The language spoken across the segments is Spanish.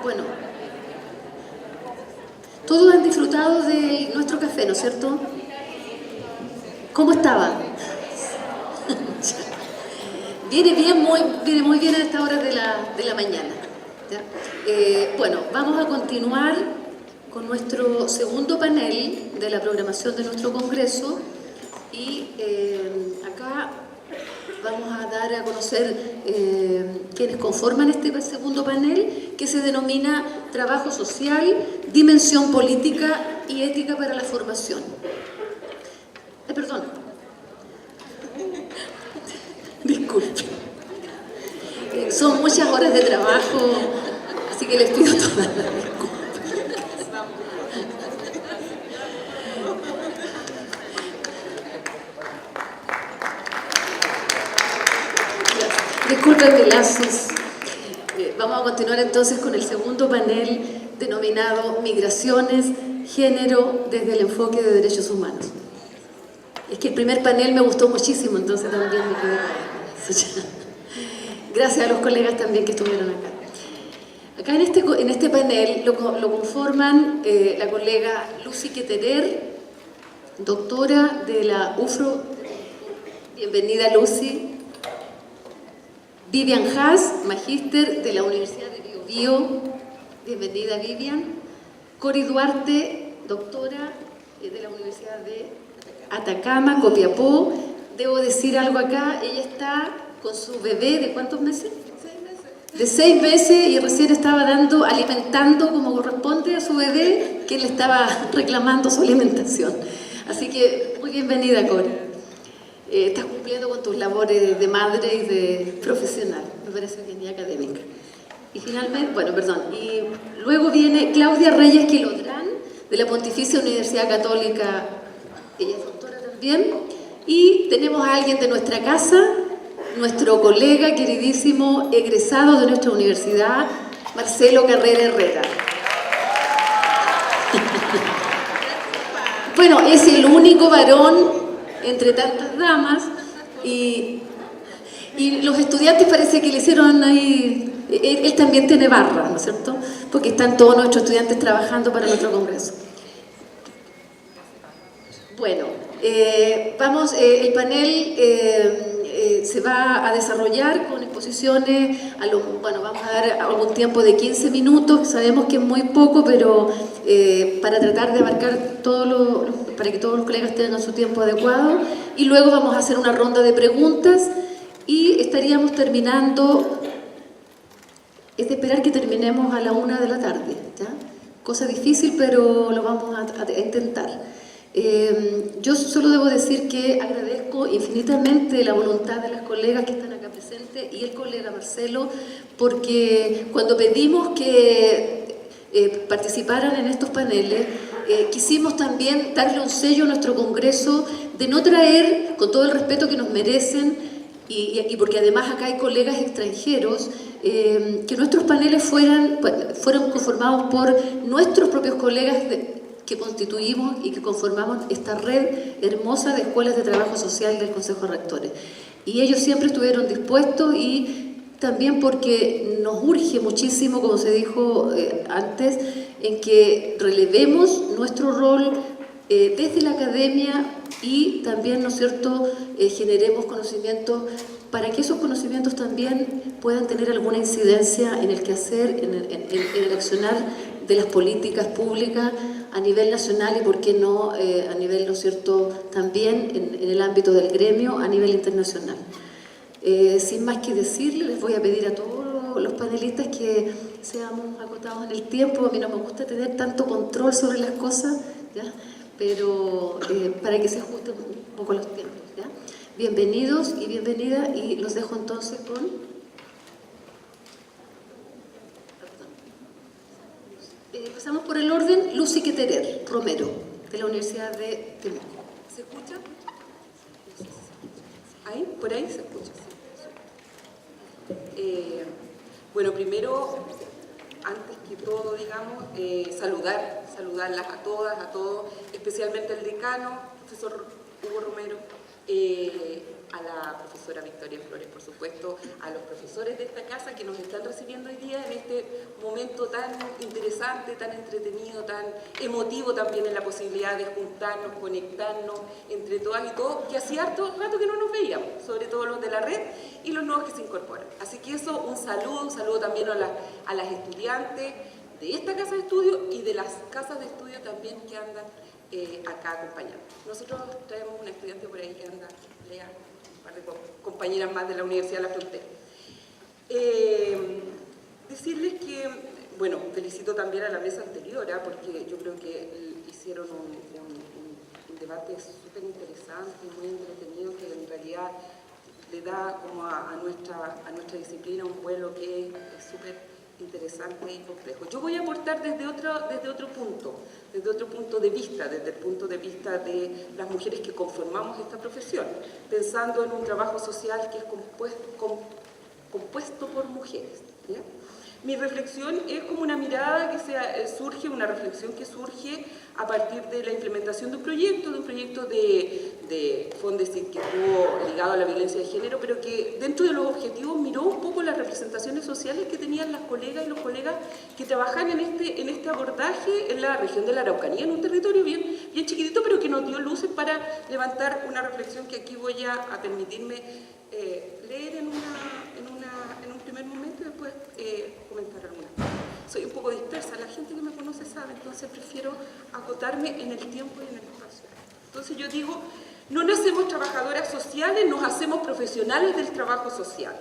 Bueno, todos han disfrutado de nuestro café, ¿no es cierto? ¿Cómo estaba? Viene muy bien a esta hora de la mañana. ¿Ya? Bueno, vamos a continuar con nuestro segundo panel de la programación de nuestro congreso y acá vamos a dar a conocer quienes conforman este segundo panel, que se denomina Trabajo Social, Dimensión Política y Ética para la Formación. Perdón. Disculpe. Son muchas horas de trabajo, así que les pido todas las disculpas. Disculpen mis lazos. Vamos a continuar entonces con el segundo panel denominado Migraciones, Género desde el enfoque de derechos humanos. Es que el primer panel me gustó muchísimo, entonces también me quedé con eso. Gracias a los colegas también que estuvieron acá. Acá en este panel lo conforman la colega Lucy Queterer, doctora de la UFRO. Bienvenida, Lucy. Vivian Haas, magíster de la Universidad de Bio Bio. Bienvenida, Vivian. Cori Duarte, doctora de la Universidad de Atacama, Copiapó. Debo decir algo acá, ella está con su bebé ¿de cuántos meses? 6 meses. De 6 meses y recién estaba alimentando como corresponde a su bebé, que le estaba reclamando su alimentación. Así que muy bienvenida, Cori. Estás cumpliendo con tus labores de madre y de profesional, me parece bien, y académica. Y finalmente, y luego viene Claudia Reyes Quilodrán, de la Pontificia Universidad Católica, ella es doctora también, y tenemos a alguien de nuestra casa, nuestro colega queridísimo, egresado de nuestra universidad, Marcelo Carrera Herrera. Bueno, es el único varón entre tantas damas y los estudiantes parece que le hicieron ahí, él también tiene barra, ¿no es cierto? Porque están todos nuestros estudiantes trabajando para nuestro congreso. Bueno, el panel se va a desarrollar con exposiciones, vamos a dar algún tiempo de 15 minutos, sabemos que es muy poco, pero para tratar de abarcar para que todos los colegas tengan su tiempo adecuado, y luego vamos a hacer una ronda de preguntas y estaríamos terminando, es de esperar que terminemos a la 1 de la tarde, ¿ya? Cosa difícil, pero lo vamos a intentar. Yo solo debo decir que agradezco infinitamente la voluntad de las colegas que están acá presentes y el colega Marcelo, porque cuando pedimos que participaran en estos paneles, quisimos también darle un sello a nuestro congreso de no traer, con todo el respeto que nos merecen, y porque además acá hay colegas extranjeros, que nuestros paneles fueran conformados por nuestros propios colegas que constituimos y que conformamos esta red hermosa de escuelas de trabajo social del Consejo de Rectores. Y ellos siempre estuvieron dispuestos, y también porque nos urge muchísimo, como se dijo antes, en que relevemos nuestro rol desde la academia y también, ¿no es cierto?, generemos conocimientos para que esos conocimientos también puedan tener alguna incidencia en el quehacer, en el accionar de las políticas públicas a nivel nacional y, por qué no, a nivel, ¿no es cierto?, también en el ámbito del gremio, a nivel internacional. Sin más que decirle, les voy a pedir a todos los panelistas que seamos acotados en el tiempo. A mí no me gusta tener tanto control sobre las cosas, ¿ya? Pero para que se ajusten un poco los tiempos, ¿ya? Bienvenidos y bienvenidas, y los dejo entonces con... Empezamos por el orden. Lucy Queterer Romero, de la Universidad de Temuco. ¿Se escucha? ¿Ahí? ¿Por ahí se escucha? Bueno, primero, antes que todo, digamos, saludarlas a todas, a todos, especialmente al decano, profesor Hugo Romero, a la profesora Victoria Flores, por supuesto, a los profesores de esta casa que nos están recibiendo hoy día en este este momento tan interesante, tan entretenido, tan emotivo también en la posibilidad de juntarnos, conectarnos entre todas y todos, que hacía harto rato que no nos veíamos, sobre todo los de la red y los nuevos que se incorporan. Así que eso, un saludo también a las estudiantes de esta casa de estudio y de las casas de estudio también que andan acá acompañando. Nosotros traemos una estudiante por ahí que anda, Lea, un par de compañeras más de la Universidad de la Frontera. Decirles que, bueno, felicito también a la mesa anterior, porque yo creo que hicieron un debate súper interesante, muy entretenido, que en realidad le da como a nuestra disciplina un vuelo que es súper interesante y complejo. Yo voy a aportar desde otro punto de vista, desde el punto de vista de las mujeres que conformamos esta profesión, pensando en un trabajo social que es compuesto por mujeres, ¿ya? Mi reflexión es como una mirada que una reflexión que surge a partir de la implementación de un proyecto de Fondesit que estuvo ligado a la violencia de género, pero que dentro de los objetivos miró un poco las representaciones sociales que tenían las colegas y los colegas que trabajan en este abordaje en la región de la Araucanía, en un territorio bien chiquitito, pero que nos dio luces para levantar una reflexión que aquí voy a permitirme leer en un primer momento y después comentar algunas cosas. Soy un poco dispersa, la gente que me conoce sabe, entonces prefiero acotarme en el tiempo y en el espacio. Entonces yo digo, no nacemos trabajadoras sociales, nos hacemos profesionales del trabajo social.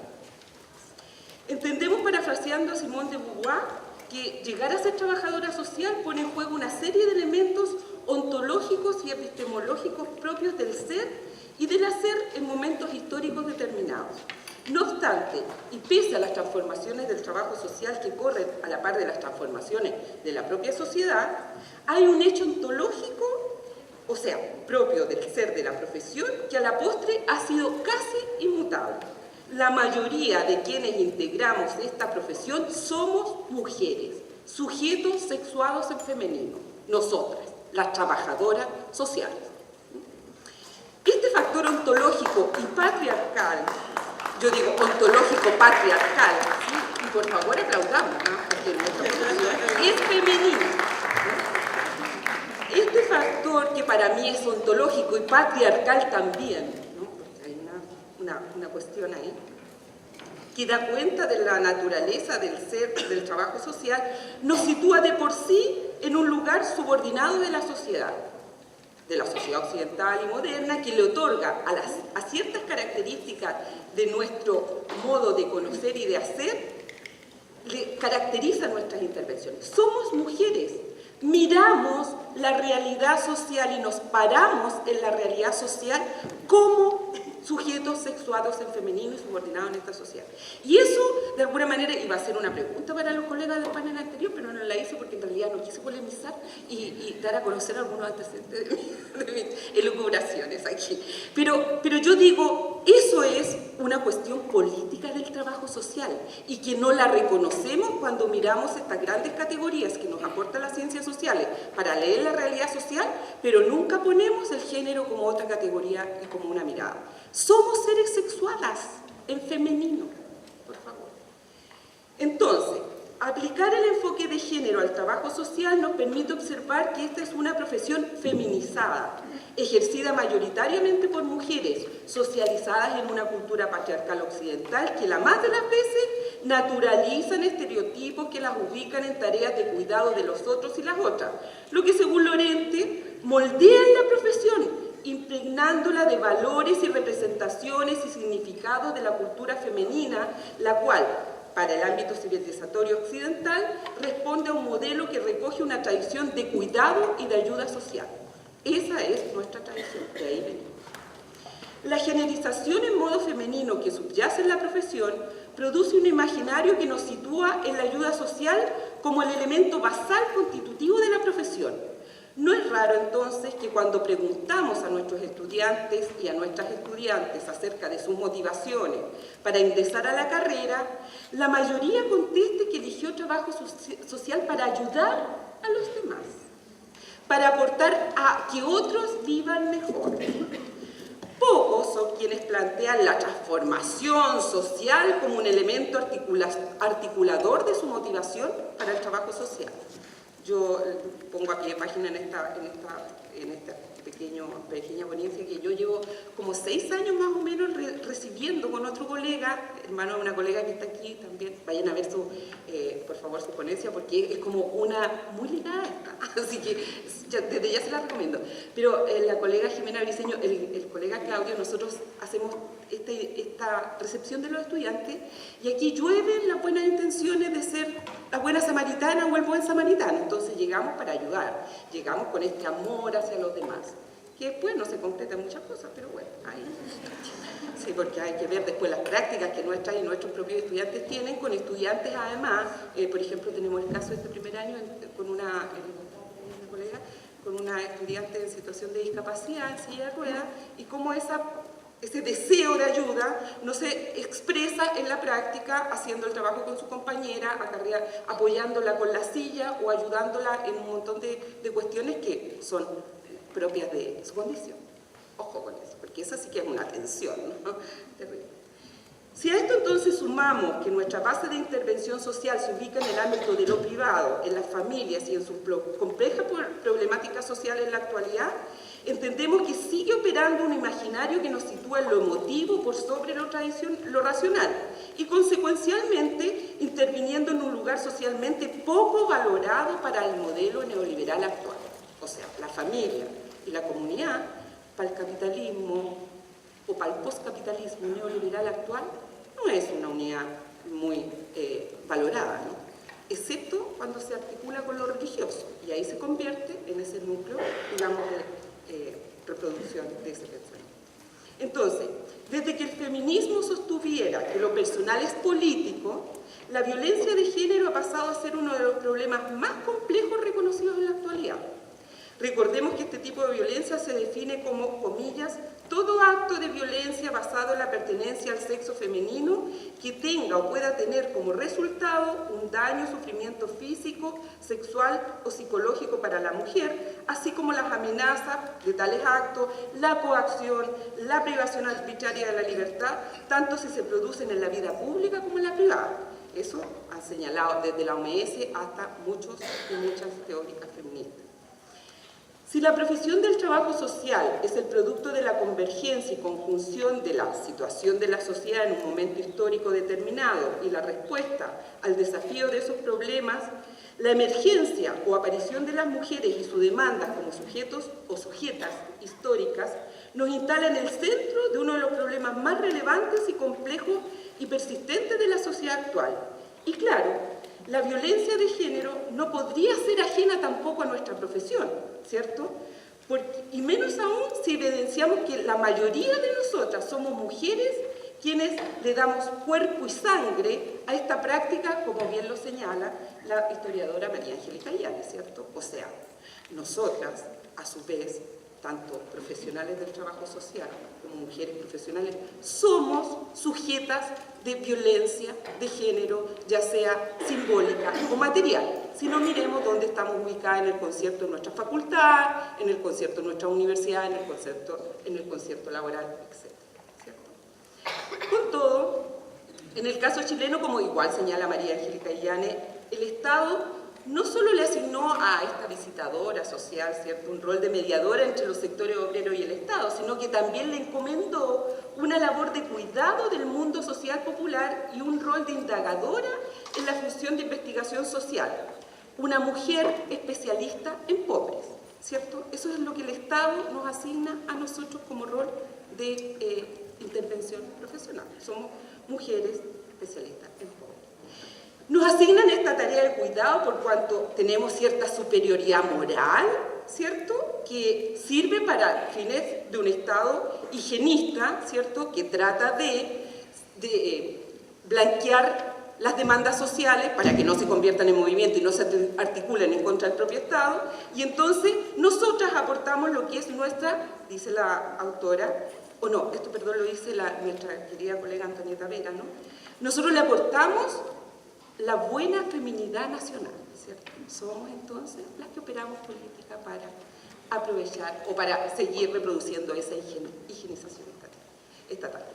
Entendemos, parafraseando a Simone de Beauvoir, que llegar a ser trabajadora social pone en juego una serie de elementos ontológicos y epistemológicos propios del ser y del hacer en momentos históricos determinados. No obstante, y pese a las transformaciones del trabajo social que corren a la par de las transformaciones de la propia sociedad, hay un hecho ontológico, o sea, propio del ser de la profesión, que a la postre ha sido casi inmutable. La mayoría de quienes integramos esta profesión somos mujeres, sujetos sexuados en femenino, nosotras, las trabajadoras sociales. Este factor ontológico y patriarcal, yo digo ontológico patriarcal, ¿sí? Y por favor aplaudamos, ¿no? Porque nuestra profesión es femenina. Este factor que para mí es ontológico y patriarcal también, ¿no? Porque hay una cuestión ahí, que da cuenta de la naturaleza del ser, del trabajo social, nos sitúa de por sí en un lugar subordinado de la sociedad occidental y moderna, que le otorga a ciertas características de nuestro modo de conocer y de hacer, le caracteriza nuestras intervenciones. Somos mujeres, miramos la realidad social y nos paramos en la realidad social como sujetos sexuados en femenino y subordinados en esta sociedad. Y eso, de alguna manera, iba a ser una pregunta para los colegas del panel anterior, pero no la hice porque en realidad no quise polemizar y dar a conocer algunos antecedentes de mis elucubraciones aquí. Pero yo digo, eso es una cuestión política del trabajo social y que no la reconocemos cuando miramos estas grandes categorías que nos aportan las ciencias sociales para leer la realidad social, pero nunca ponemos el género como otra categoría y como una mirada. Somos seres sexuadas en femenino, por favor. Entonces, aplicar el enfoque de género al trabajo social nos permite observar que esta es una profesión feminizada, ejercida mayoritariamente por mujeres, socializadas en una cultura patriarcal occidental que la más de las veces naturalizan estereotipos que las ubican en tareas de cuidado de los otros y las otras, lo que según Lorente moldea la profesión, impregnándola de valores y representaciones y significados de la cultura femenina, la cual, para el ámbito civilizatorio occidental, responde a un modelo que recoge una tradición de cuidado y de ayuda social. Esa es nuestra tradición, de ahí venimos. La generización en modo femenino que subyace en la profesión produce un imaginario que nos sitúa en la ayuda social como el elemento basal constitutivo de la profesión. No es raro entonces que cuando preguntamos a nuestros estudiantes y a nuestras estudiantes acerca de sus motivaciones para ingresar a la carrera, la mayoría conteste que eligió trabajo social para ayudar a los demás, para aportar a que otros vivan mejor. Pocos son quienes plantean la transformación social como un elemento articulador de su motivación para el trabajo social. Yo pongo a pie de página en esta pequeña ponencia que yo llevo como 6 años más o menos recibiendo con otro colega, hermano de una colega que está aquí también. Vayan a ver por favor su ponencia, porque es como una muy ligada a esta, así que desde ya se la recomiendo. Pero la colega Jimena Briceño, el colega Claudio, nosotros hacemos esta recepción de los estudiantes, y aquí llueven las buenas intenciones de ser la buena samaritana o el buen samaritano. Entonces llegamos para ayudar, llegamos con este amor hacia los demás, que después no se concreta en muchas cosas, pero bueno, ahí sí, porque hay que ver después las prácticas que nuestras y nuestros propios estudiantes tienen con estudiantes. Además, por ejemplo, tenemos el caso de este primer año con una colega, con una estudiante en situación de discapacidad en silla de ruedas, y cómo ese deseo de ayuda no se expresa en la práctica haciendo el trabajo con su compañera, apoyándola con la silla o ayudándola en un montón de cuestiones que son propias de su condición. Ojo con eso, porque esa sí que es una tensión, ¿no? Terrible. Si a esto entonces sumamos que nuestra base de intervención social se ubica en el ámbito de lo privado, en las familias y en sus complejas problemáticas sociales en la actualidad, entendemos que sigue operando un imaginario que nos sitúa en lo emotivo por sobre lo racional, y consecuencialmente interviniendo en un lugar socialmente poco valorado para el modelo neoliberal actual. O sea, la familia y la comunidad, para el capitalismo o para el postcapitalismo neoliberal actual, no es una unidad muy valorada, ¿no? Excepto cuando se articula con lo religioso, y ahí se convierte en ese núcleo, digamos, de reproducción de ese pensamiento. Entonces, desde que el feminismo sostuviera que lo personal es político, la violencia de género ha pasado a ser uno de los problemas más complejos reconocidos en la actualidad. Recordemos que este tipo de violencia se define como, comillas, todo acto de violencia basado en la pertenencia al sexo femenino que tenga o pueda tener como resultado un daño o sufrimiento físico, sexual o psicológico para la mujer, así como las amenazas de tales actos, la coacción, la privación arbitraria de la libertad, tanto si se producen en la vida pública como en la privada. Eso han señalado desde la OMS hasta muchos y muchas teóricas feministas. Si la profesión del trabajo social es el producto de la convergencia y conjunción de la situación de la sociedad en un momento histórico determinado y la respuesta al desafío de esos problemas, la emergencia o aparición de las mujeres y su demanda como sujetos o sujetas históricas nos instala en el centro de uno de los problemas más relevantes y complejos y persistentes de la sociedad actual. Y claro, la violencia de género no podría ser ajena tampoco a nuestra profesión, ¿cierto? Y menos aún si evidenciamos que la mayoría de nosotras somos mujeres quienes le damos cuerpo y sangre a esta práctica, como bien lo señala la historiadora María Angélica Illanes, ¿cierto? O sea, nosotras, a su vez, tanto profesionales del trabajo social como mujeres profesionales, somos sujetas de violencia de género, ya sea simbólica o material. Si no, miremos dónde estamos ubicadas en el concierto de nuestra facultad, en el concierto de nuestra universidad, en el concierto laboral, etc. ¿Cierto? Con todo, en el caso chileno, como igual señala María Angélica Illanes, el Estado no solo le asignó a esta visitadora social, ¿cierto?, un rol de mediadora entre los sectores obreros y el Estado, sino que también le encomendó una labor de cuidado del mundo social popular y un rol de indagadora en la función de investigación social. Una mujer especialista en pobres, ¿cierto? Eso es lo que el Estado nos asigna a nosotros como rol de intervención profesional. Somos mujeres especialistas en pobres. Nos asignan esta tarea de cuidado por cuanto tenemos cierta superioridad moral, ¿cierto?, que sirve para fines de un Estado higienista, ¿cierto?, que trata de blanquear las demandas sociales para que no se conviertan en movimiento y no se articulen en contra del propio Estado, y entonces nosotras aportamos lo que es nuestra, dice la autora, o no, esto perdón lo dice nuestra querida colega Antonieta Vera, ¿no? Nosotros le aportamos la buena feminidad nacional, ¿cierto? Somos entonces las que operamos política para aprovechar o para seguir reproduciendo esa higienización estatal.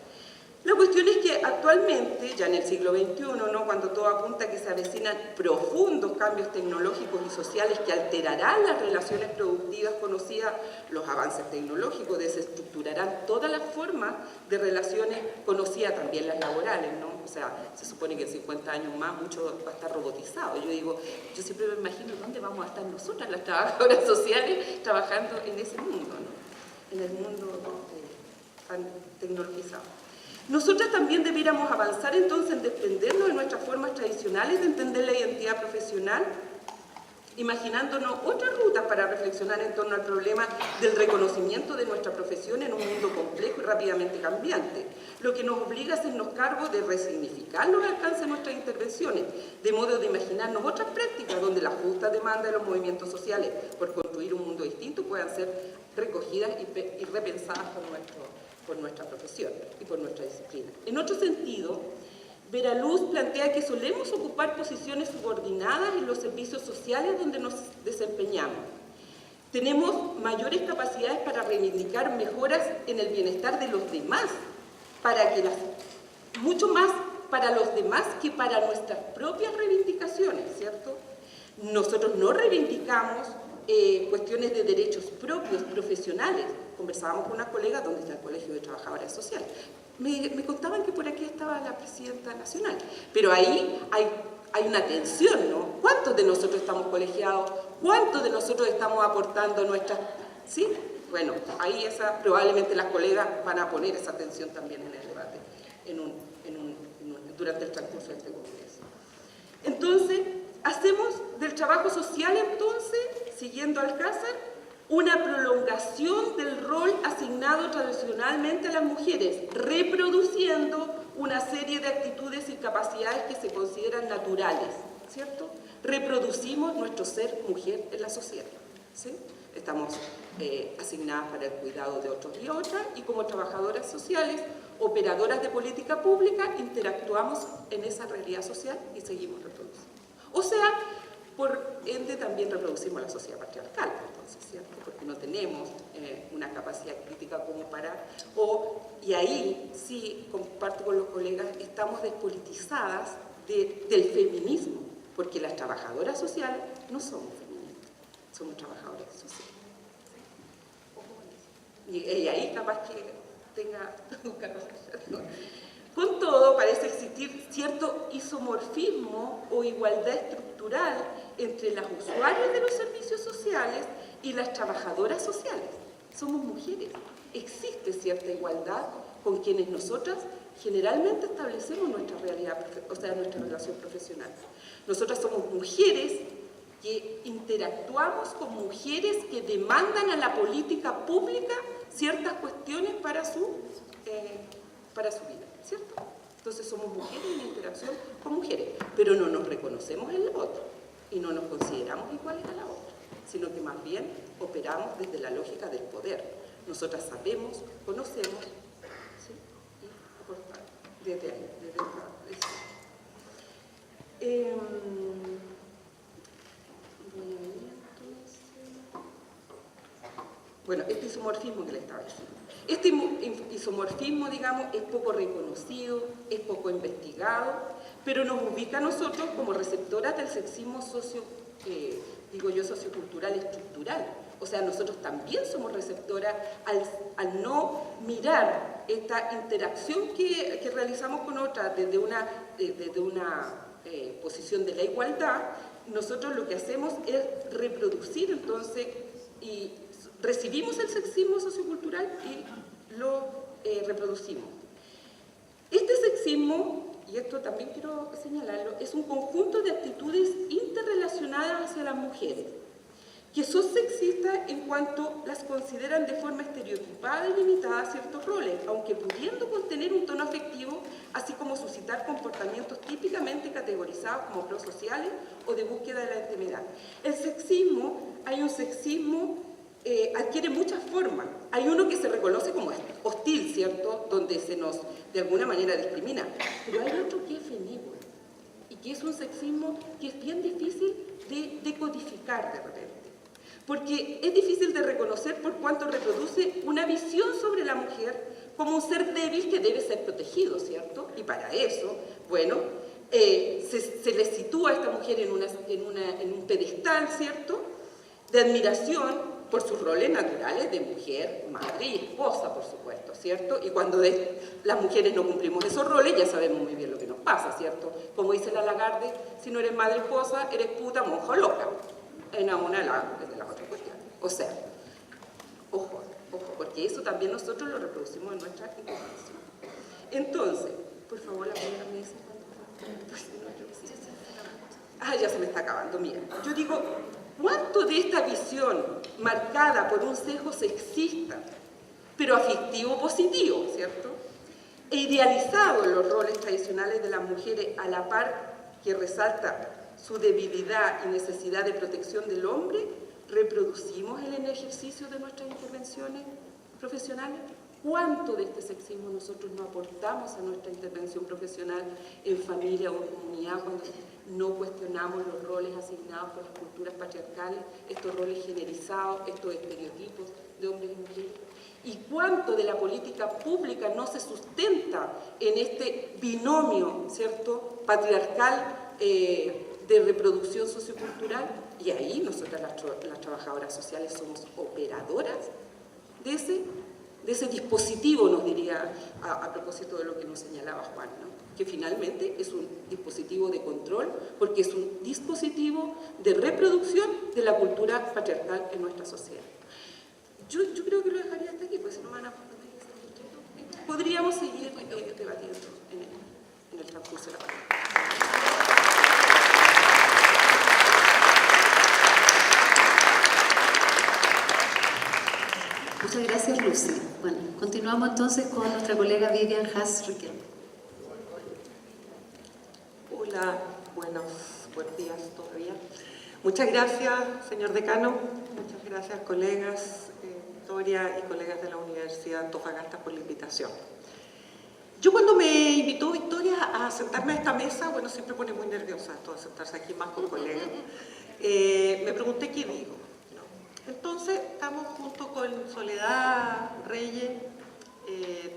La cuestión es que actualmente, ya en el siglo XXI, ¿no?, cuando todo apunta a que se avecinan profundos cambios tecnológicos y sociales que alterarán las relaciones productivas conocidas, los avances tecnológicos desestructurarán todas las formas de relaciones conocidas, también las laborales, ¿no? O sea, se supone que en 50 años más mucho va a estar robotizado. Yo siempre me imagino dónde vamos a estar nosotras, las trabajadoras sociales, trabajando en ese mundo, ¿no?, en el mundo tan tecnologizado. Nosotras también debiéramos avanzar entonces en desprendernos de nuestras formas tradicionales de entender la identidad profesional, imaginándonos otras rutas para reflexionar en torno al problema del reconocimiento de nuestra profesión en un mundo complejo y rápidamente cambiante, lo que nos obliga a hacernos cargo de resignificar los alcances de nuestras intervenciones, de modo de imaginarnos otras prácticas donde las justas demandas de los movimientos sociales por construir un mundo distinto puedan ser recogidas y repensadas por nuestra profesión y por nuestra disciplina. En otro sentido, Veraluz plantea que solemos ocupar posiciones subordinadas en los servicios sociales donde nos desempeñamos. Tenemos mayores capacidades para reivindicar mejoras en el bienestar de los demás, mucho más para los demás que para nuestras propias reivindicaciones, ¿cierto? Nosotros no reivindicamos cuestiones de derechos propios, profesionales. Conversábamos con una colega donde está el Colegio de Trabajadoras Sociales. Me contaban que por aquí estaba la presidenta nacional, pero ahí hay una tensión, ¿no? ¿Cuántos de nosotros estamos colegiados? ¿Cuántos de nosotros estamos aportando nuestras...? ¿Sí? Bueno, ahí probablemente las colegas van a poner esa tensión también en el debate, durante el transcurso de este congreso. Entonces, hacemos del trabajo social, entonces, siguiendo Alcázar, una prolongación del rol asignado tradicionalmente a las mujeres, reproduciendo una serie de actitudes y capacidades que se consideran naturales, ¿cierto? Reproducimos nuestro ser mujer en la sociedad, ¿sí? Estamos asignadas para el cuidado de otros y otras, y como trabajadoras sociales, operadoras de política pública, interactuamos en esa realidad social y seguimos reproduciendo. O sea, por ende también reproducimos la sociedad patriarcal, entonces, ¿cierto? Porque no tenemos una capacidad crítica como y ahí sí, comparto con los colegas, estamos despolitizadas del feminismo, porque las trabajadoras sociales no somos feministas, somos trabajadoras sociales. Y ahí capaz que tenga un cargo. Con todo, parece existir cierto isomorfismo o igualdad estructural entre las usuarias de los servicios sociales y las trabajadoras sociales. Somos mujeres. Existe cierta igualdad con quienes nosotras generalmente establecemos nuestra realidad, o sea, nuestra relación profesional. Nosotras somos mujeres que interactuamos con mujeres que demandan a la política pública ciertas cuestiones para su vida, ¿cierto? Entonces somos mujeres en interacción con mujeres, pero no nos reconocemos en la otra y no nos consideramos iguales a la otra, sino que más bien operamos desde la lógica del poder. Nosotras sabemos, conocemos, ¿sí? Y aportamos desde ahí, Bueno, este isomorfismo que le estaba diciendo. Este isomorfismo, digamos, es poco reconocido, es poco investigado, pero nos ubica a nosotros como receptoras del sexismo sociocultural estructural. O sea, nosotros también somos receptoras al no mirar esta interacción que realizamos con otras desde una posición de la igualdad. Nosotros lo que hacemos es reproducir, entonces, y recibimos el sexismo sociocultural y lo reproducimos. Este sexismo, y esto también quiero señalarlo, es un conjunto de actitudes interrelacionadas hacia las mujeres, que son sexistas en cuanto las consideran de forma estereotipada y limitada a ciertos roles, aunque pudiendo contener un tono afectivo, así como suscitar comportamientos típicamente categorizados como prosociales o de búsqueda de la intimidad. El sexismo, hay un sexismo adquiere muchas formas. Hay uno que se reconoce como hostil, ¿cierto?, donde se nos, de alguna manera, discrimina. Pero hay otro que es benévolo y que es un sexismo que es bien difícil de decodificar de repente. porque es difícil de reconocer por cuanto reproduce una visión sobre la mujer como un ser débil que debe ser protegido, ¿cierto? Y para eso, bueno, se le sitúa a esta mujer en un pedestal, ¿cierto?, de admiración por sus roles naturales de mujer, madre y esposa, por supuesto, ¿cierto? Y cuando las mujeres no cumplimos esos roles, ya sabemos muy bien lo que nos pasa, ¿cierto? Como dice la Lagarde, si no eres madre esposa, eres puta, monja o loca, en una de las otras cuestiones. O sea, ojo, porque eso también nosotros lo reproducimos en nuestra intervención. Entonces, por favor, la primera mesa. Ya se me está acabando. Mira, yo digo, ¿cuánto de esta visión marcada por un sesgo sexista, pero afectivo positivo, ¿cierto?, e idealizado en los roles tradicionales de las mujeres a la par que resalta su debilidad y necesidad de protección del hombre, reproducimos en el ejercicio de nuestras intervenciones profesionales? ¿Cuánto de este sexismo nosotros no aportamos a nuestra intervención profesional en familia o en comunidad cuando no cuestionamos los roles asignados por las culturas patriarcales, estos roles generizados, estos estereotipos de hombres y mujeres? ¿Y cuánto de la política pública no se sustenta en este binomio, ¿cierto?, patriarcal de reproducción sociocultural? Y ahí nosotras las trabajadoras sociales somos operadoras de ese dispositivo, nos diría, a propósito de lo que nos señalaba Juan, ¿no?, que finalmente es un dispositivo de control, porque es un dispositivo de reproducción de la cultura patriarcal en nuestra sociedad. Yo creo que lo dejaría hasta aquí, pues si no me van a... Podríamos seguir debatiendo en el transcurso de la palabra. Muchas gracias, Lucy. Bueno, continuamos entonces con nuestra colega Vivian Haas-Riquelme. Hola, buenos días todavía. Muchas gracias, señor decano. Muchas gracias, colegas Victoria y colegas de la Universidad de Antofagasta por la invitación. Yo cuando me invitó Victoria a sentarme a esta mesa, bueno, siempre pone muy nerviosa esto de sentarse aquí más con colegas, me pregunté qué digo. Entonces, estamos junto con Soledad Reyes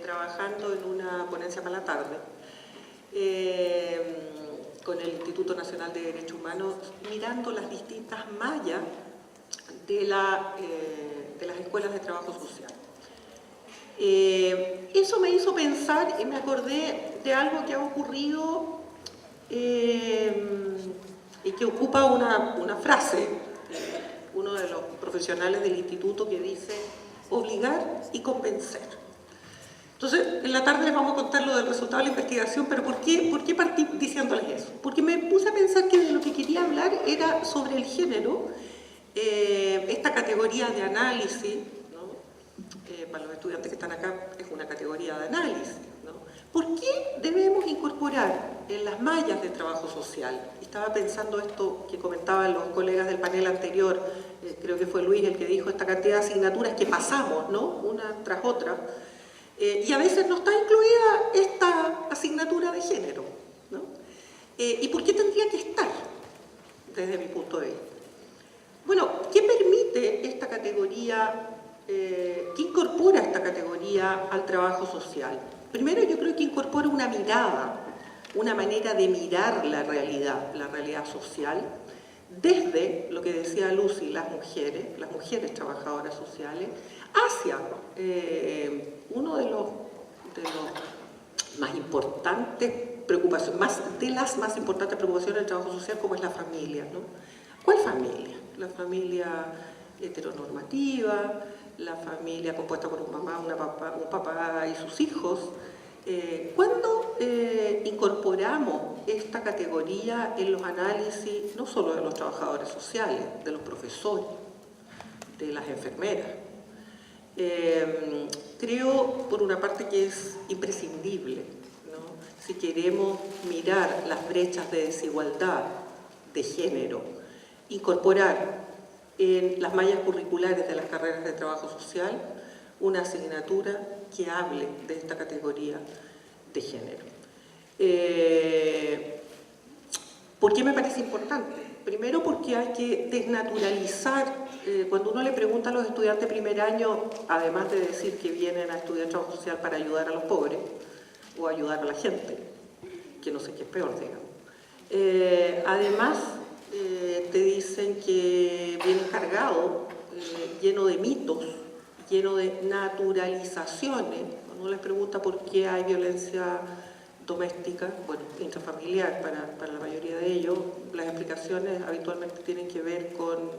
trabajando en una ponencia para la tarde con el Instituto Nacional de Derechos Humanos, mirando las distintas mallas de las escuelas de trabajo social. Eso me hizo pensar y me acordé de algo que ha ocurrido y que ocupa una frase, uno de los profesionales del instituto, que dice obligar y convencer. Entonces, en la tarde les vamos a contar lo del resultado de la investigación, pero ¿por qué partí diciéndoles eso? Porque me puse a pensar que de lo que quería hablar era sobre el género, esta categoría de análisis, ¿no? Para los estudiantes que están acá es una categoría de análisis, ¿no? ¿Por qué debemos incorporar en las mallas de trabajo social? Estaba pensando esto que comentaban los colegas del panel anterior, creo que fue Luis el que dijo esta cantidad de asignaturas que pasamos, ¿no?, una tras otra, y a veces no está incluida esta asignatura de género, ¿no? ¿Y por qué tendría que estar, desde mi punto de vista? Bueno, ¿qué permite esta categoría, qué incorpora esta categoría al trabajo social? Primero, yo creo que incorpora una mirada, una manera de mirar la realidad social, desde lo que decía Lucy, las mujeres trabajadoras sociales, hacia uno de los más importantes preocupaciones, de las más importantes preocupaciones del trabajo social, como es la familia, ¿no? ¿Cuál familia? La familia heteronormativa, la familia compuesta por un mamá, un papá y sus hijos. Cuando incorporamos esta categoría en los análisis, no solo de los trabajadores sociales, de los profesores, de las enfermeras, creo, por una parte, que es imprescindible, ¿no?, si queremos mirar las brechas de desigualdad de género, incorporar en las mallas curriculares de las carreras de trabajo social una asignatura que hable de esta categoría de género. ¿Por qué me parece importante? Primero porque hay que desnaturalizar, cuando uno le pregunta a los estudiantes de primer año, además de decir que vienen a estudiar trabajo social para ayudar a los pobres, o ayudar a la gente, que no sé qué es peor, digamos. Además, te dicen que vienen cargados, lleno de mitos, lleno de naturalizaciones. Cuando uno les pregunta por qué hay violencia doméstica, bueno, intrafamiliar para la mayoría de ellos, las explicaciones habitualmente tienen que ver con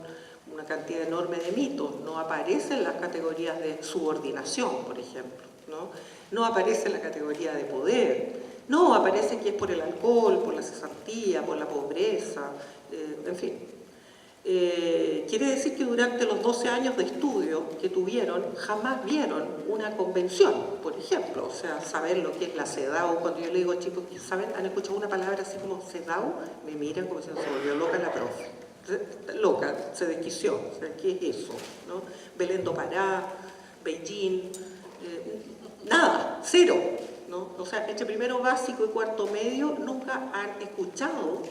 una cantidad enorme de mitos. No aparecen las categorías de subordinación, por ejemplo, ¿no? No aparece la categoría de poder, no aparece que es por el alcohol, por la cesantía, por la pobreza, en fin. Quiere decir que durante los 12 años de estudio que tuvieron, jamás vieron una convención, por ejemplo. O sea, saber lo que es la CEDAW. Cuando yo le digo, chicos, ¿saben? ¿Han escuchado una palabra así como CEDAW? Me miran como si se volvió loca la profe. Loca, se desquició. O sea, ¿qué es eso? ¿No? Belén do Pará, Beijing, nada, cero, ¿no? O sea, entre primero básico y cuarto medio nunca han escuchado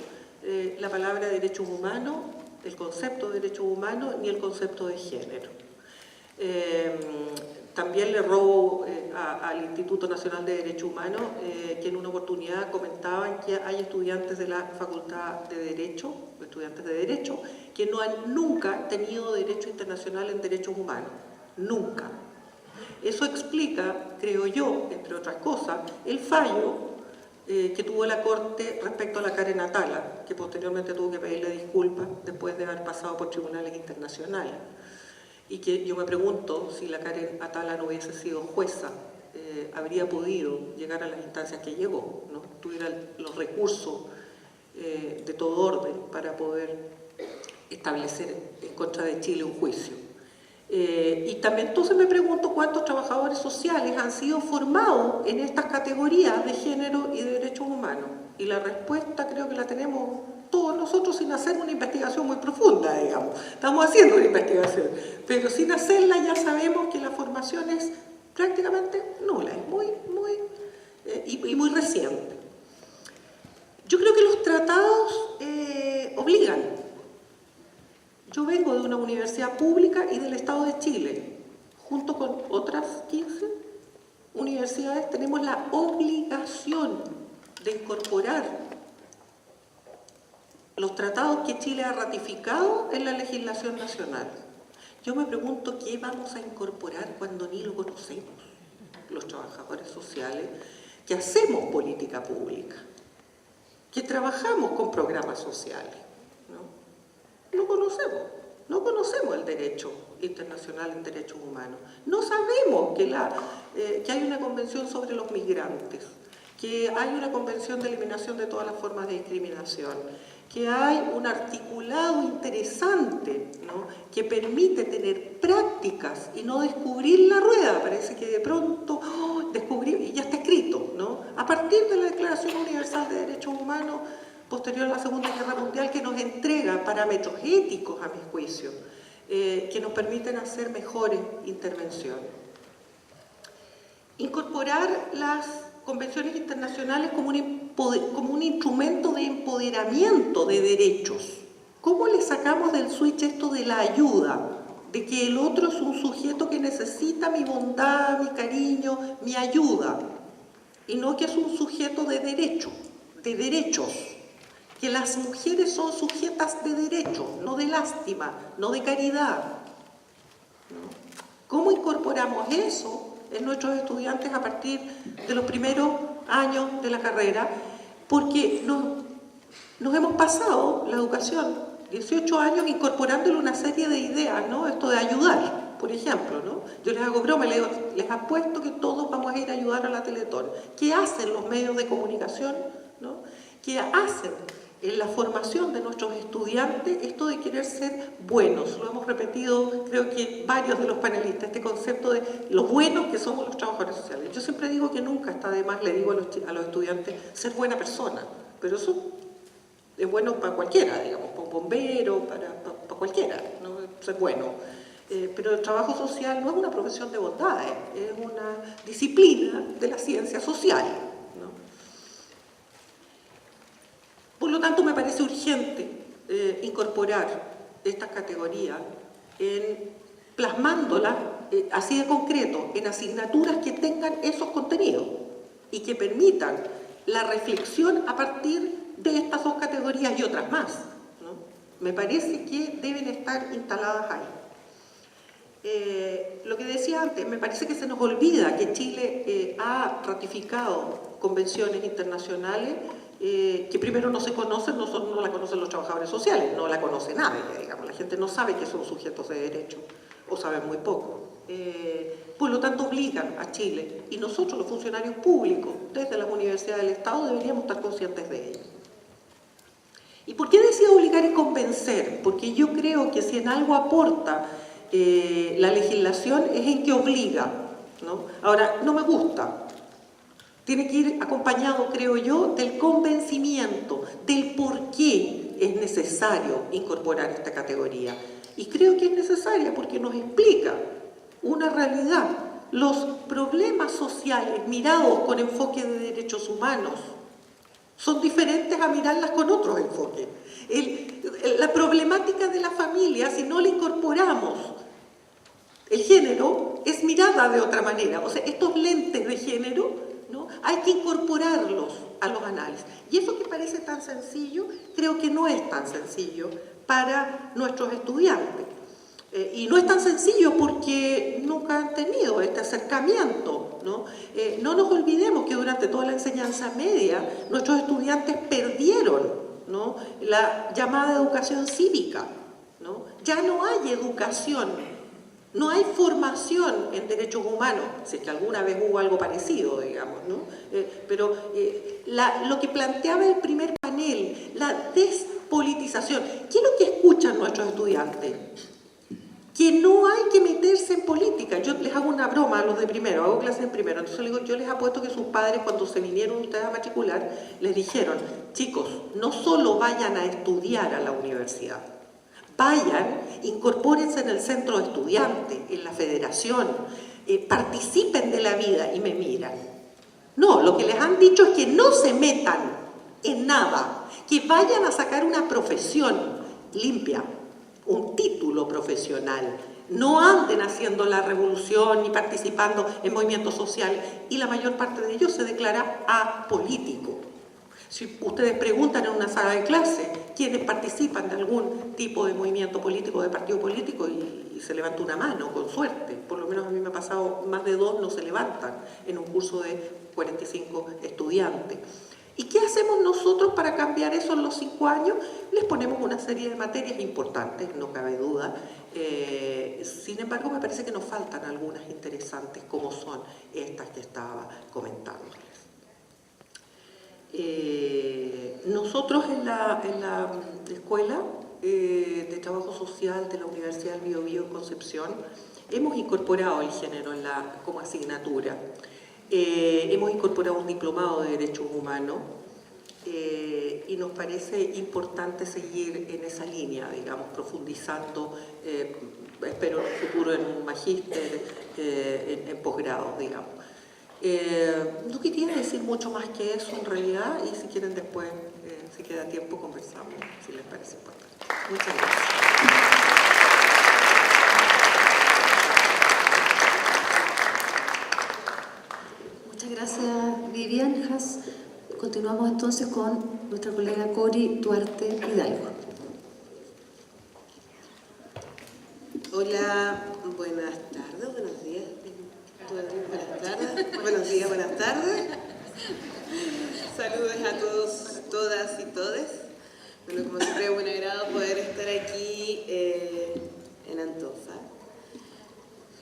la palabra derechos humanos, el concepto de derechos humanos ni el concepto de género. También le robo al Instituto Nacional de Derechos Humanos que en una oportunidad comentaban que hay estudiantes de la Facultad de Derecho, estudiantes de Derecho, que no han nunca tenido derecho internacional en derechos humanos, nunca. Eso explica, creo yo, entre otras cosas, el fallo que tuvo la Corte respecto a la Karen Atala, que posteriormente tuvo que pedirle disculpas después de haber pasado por tribunales internacionales. Y que yo me pregunto si la Karen Atala no hubiese sido jueza, habría podido llegar a las instancias que llegó, ¿no? Tuviera los recursos de todo orden para poder establecer en contra de Chile un juicio. Y también entonces me pregunto cuántos trabajadores sociales han sido formados en estas categorías de género y de derechos humanos. Y la respuesta creo que la tenemos todos nosotros sin hacer una investigación muy profunda, digamos. Estamos haciendo una investigación, pero sin hacerla ya sabemos que la formación es prácticamente nula, es muy reciente. Yo creo que los tratados obligan. Yo vengo de una universidad pública y del Estado de Chile. Junto con otras 15 universidades tenemos la obligación de incorporar los tratados que Chile ha ratificado en la legislación nacional. Yo me pregunto qué vamos a incorporar cuando ni lo conocemos, los trabajadores sociales, que hacemos política pública, que trabajamos con programas sociales. No conocemos el derecho internacional en derechos humanos. No sabemos que hay una convención sobre los migrantes, que hay una convención de eliminación de todas las formas de discriminación, que hay un articulado interesante, ¿no?, que permite tener prácticas y no descubrir la rueda. Parece que de pronto descubrí, y ya está escrito, ¿no?, a partir de la Declaración Universal de Derechos Humanos posterior a la Segunda Guerra Mundial, que nos entrega parámetros éticos, a mi juicio, que nos permiten hacer mejores intervenciones. Incorporar las convenciones internacionales como un instrumento de empoderamiento de derechos. ¿Cómo le sacamos del switch esto de la ayuda? De que el otro es un sujeto que necesita mi bondad, mi cariño, mi ayuda, y no que es un sujeto de derecho, de derechos. Que las mujeres son sujetas de derecho, no de lástima, no de caridad. ¿Cómo incorporamos eso en nuestros estudiantes a partir de los primeros años de la carrera? Porque nos hemos pasado la educación 18 años incorporándole una serie de ideas, ¿no? Esto de ayudar, por ejemplo, ¿no? Yo les hago broma, les apuesto que todos vamos a ir a ayudar a la Teletón. ¿Qué hacen los medios de comunicación, ¿no? ¿Qué hacen en la formación de nuestros estudiantes esto de querer ser buenos? Lo hemos repetido, creo que varios de los panelistas, este concepto de lo buenos que somos los trabajadores sociales. Yo siempre digo que nunca está de más, le digo a los estudiantes, ser buena persona, pero eso es bueno para cualquiera, digamos, para un bombero, para cualquiera, ¿no? Ser bueno. Pero el trabajo social no es una profesión de bondades, es una disciplina de la ciencia social, ¿no? Por lo tanto, me parece urgente incorporar estas categorías plasmándolas así de concreto en asignaturas que tengan esos contenidos y que permitan la reflexión a partir de estas dos categorías y otras más, ¿no? Me parece que deben estar instaladas ahí. Lo que decía antes, me parece que se nos olvida que Chile ha ratificado convenciones internacionales que primero no se conocen, no la conocen los trabajadores sociales, no la conoce nadie, digamos, la gente no sabe que son sujetos de derecho o saben muy poco. Por lo tanto, obligan a Chile, y nosotros los funcionarios públicos desde las universidades del Estado deberíamos estar conscientes de ello. ¿Y por qué decía obligar y convencer? Porque yo creo que si en algo aporta la legislación es en que obliga, ¿no? Ahora, no me gusta. Tiene que ir acompañado, creo yo, del convencimiento, del por qué es necesario incorporar esta categoría. Y creo que es necesaria porque nos explica una realidad. Los problemas sociales mirados con enfoque de derechos humanos son diferentes a mirarlas con otros enfoques. La problemática de la familia, si no le incorporamos el género, es mirada de otra manera. O sea, estos lentes de género, ¿no?, hay que incorporarlos a los análisis. Y eso que parece tan sencillo, creo que no es tan sencillo para nuestros estudiantes. Y no es tan sencillo porque nunca han tenido este acercamiento, ¿no? No nos olvidemos que durante toda la enseñanza media nuestros estudiantes perdieron, ¿no?, la llamada educación cívica, ¿no? Ya no hay educación, no hay formación en derechos humanos, si es que alguna vez hubo algo parecido, digamos, ¿no? Pero lo que planteaba el primer panel, la despolitización, ¿qué es lo que escuchan nuestros estudiantes? Que no hay que meterse en política. Yo les hago una broma a los de primero, hago clases en primero, entonces les digo, yo les apuesto que sus padres cuando se vinieron ustedes a matricular, les dijeron, chicos, no solo vayan a estudiar a la universidad, vayan, incorpórense en el centro de estudiantes, en la federación, participen de la vida, y me miran. No, lo que les han dicho es que no se metan en nada, que vayan a sacar una profesión limpia, un título profesional, no anden haciendo la revolución ni participando en movimientos sociales, y la mayor parte de ellos se declara apolítico. Si ustedes preguntan en una sala de clase quiénes participan de algún tipo de movimiento político, de partido político, y se levanta una mano, con suerte, por lo menos a mí me ha pasado, más de 2 no se levantan en un curso de 45 estudiantes. ¿Y qué hacemos nosotros para cambiar eso en los 5 años? Les ponemos una serie de materias importantes, no cabe duda. Sin embargo, me parece que nos faltan algunas interesantes, como son estas que estaba comentándoles. Nosotros en la Escuela de Trabajo Social de la Universidad del Biobío Concepción hemos incorporado el género como asignatura. Hemos incorporado un diplomado de Derechos Humanos y nos parece importante seguir en esa línea, digamos, profundizando, espero en un futuro en un magíster, en posgrado, digamos. No quería decir mucho más que eso en realidad, y si quieren después, si queda tiempo, conversamos, si les parece importante. Muchas gracias. Muchas gracias, Vivian Haas. Continuamos entonces con nuestra colega Cori Duarte Hidalgo. Hola, buenas tardes, buenos días. Buenas tardes, buenos días, buenas tardes. Saludos a todos, todas y todes. Bueno, como siempre, buen agrado poder estar aquí en Antofa.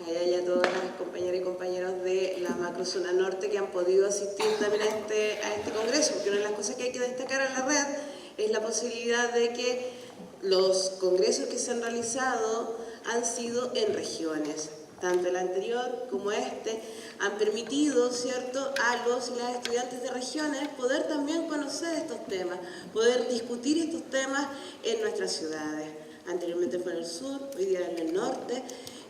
Y a todas las compañeras y compañeros de la Macrozona Norte que han podido asistir también a este congreso, porque una de las cosas que hay que destacar en la red es la posibilidad de que los congresos que se han realizado han sido en regiones. Tanto el anterior como este han permitido, ¿cierto?, a los y las estudiantes de regiones poder también conocer estos temas, poder discutir estos temas en nuestras ciudades. Anteriormente fue en el sur, hoy día en el norte,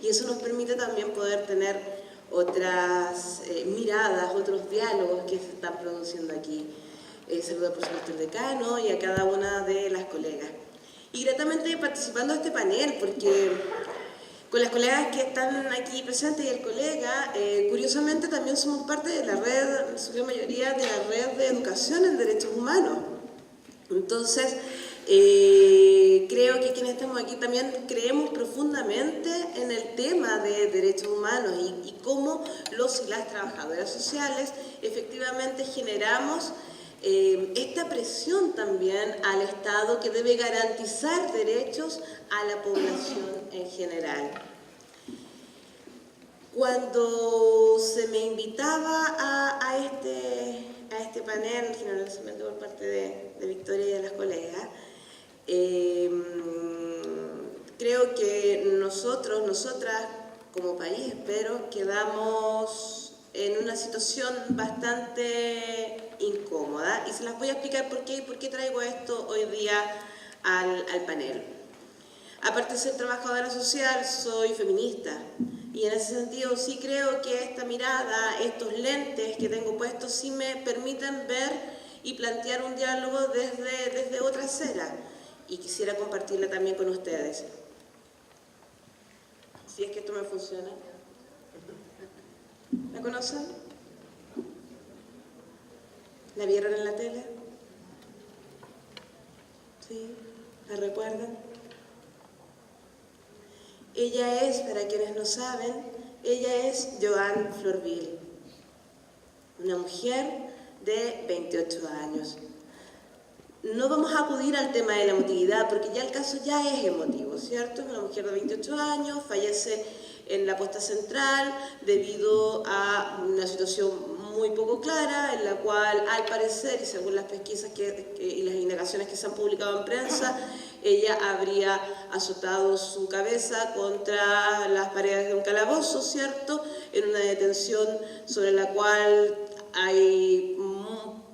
y eso nos permite también poder tener otras miradas, otros diálogos que se están produciendo aquí. Saludo por supuesto al decano y a cada una de las colegas. Y gratamente participando de este panel, porque con las colegas que están aquí presentes y el colega, curiosamente también somos parte de la red, en su gran mayoría, de la red de educación en derechos humanos. Entonces, creo que quienes estamos aquí también creemos profundamente en el tema de derechos humanos y cómo los y las trabajadoras sociales efectivamente generamos esta presión también al Estado que debe garantizar derechos a la población en general. Cuando se me invitaba a este panel, generalmente por parte de Victoria y de las colegas, creo que nosotras como país, espero, quedamos en una situación bastante incómoda y se las voy a explicar por qué traigo esto hoy día al panel. Aparte de ser trabajadora social, soy feminista y en ese sentido sí creo que esta mirada, estos lentes que tengo puestos sí me permiten ver y plantear un diálogo desde otra acera y quisiera compartirla también con ustedes. Si es que esto me funciona. ¿La conocen? ¿La vieron en la tele? ¿Sí? ¿La recuerdan? Ella es, para quienes no saben, ella es Joan Florvil, una mujer de 28 años. No vamos a acudir al tema de la emotividad porque ya el caso ya es emotivo, ¿cierto? Una mujer de 28 años fallece en la posta central debido a una situación muy poco clara en la cual, al parecer, y según las pesquisas y las indagaciones que se han publicado en prensa, ella habría azotado su cabeza contra las paredes de un calabozo, ¿cierto? En una detención sobre la cual hay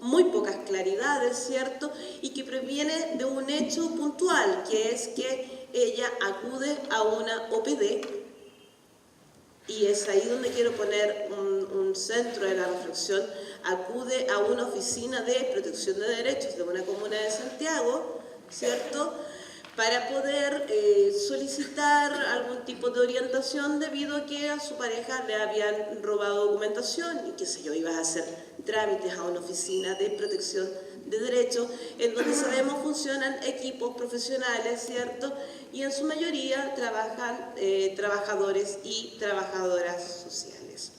muy pocas claridades, ¿cierto? Y que proviene de un hecho puntual, que es que ella acude a una OPD, y es ahí donde quiero poner un centro de la reflexión, acude a una oficina de protección de derechos de una comuna de Santiago, ¿cierto?, para poder solicitar algún tipo de orientación debido a que a su pareja le habían robado documentación y qué sé yo, iba a hacer trámites a una oficina de protección de derechos en donde sabemos funcionan equipos profesionales, ¿cierto? Y en su mayoría trabajan trabajadores y trabajadoras sociales.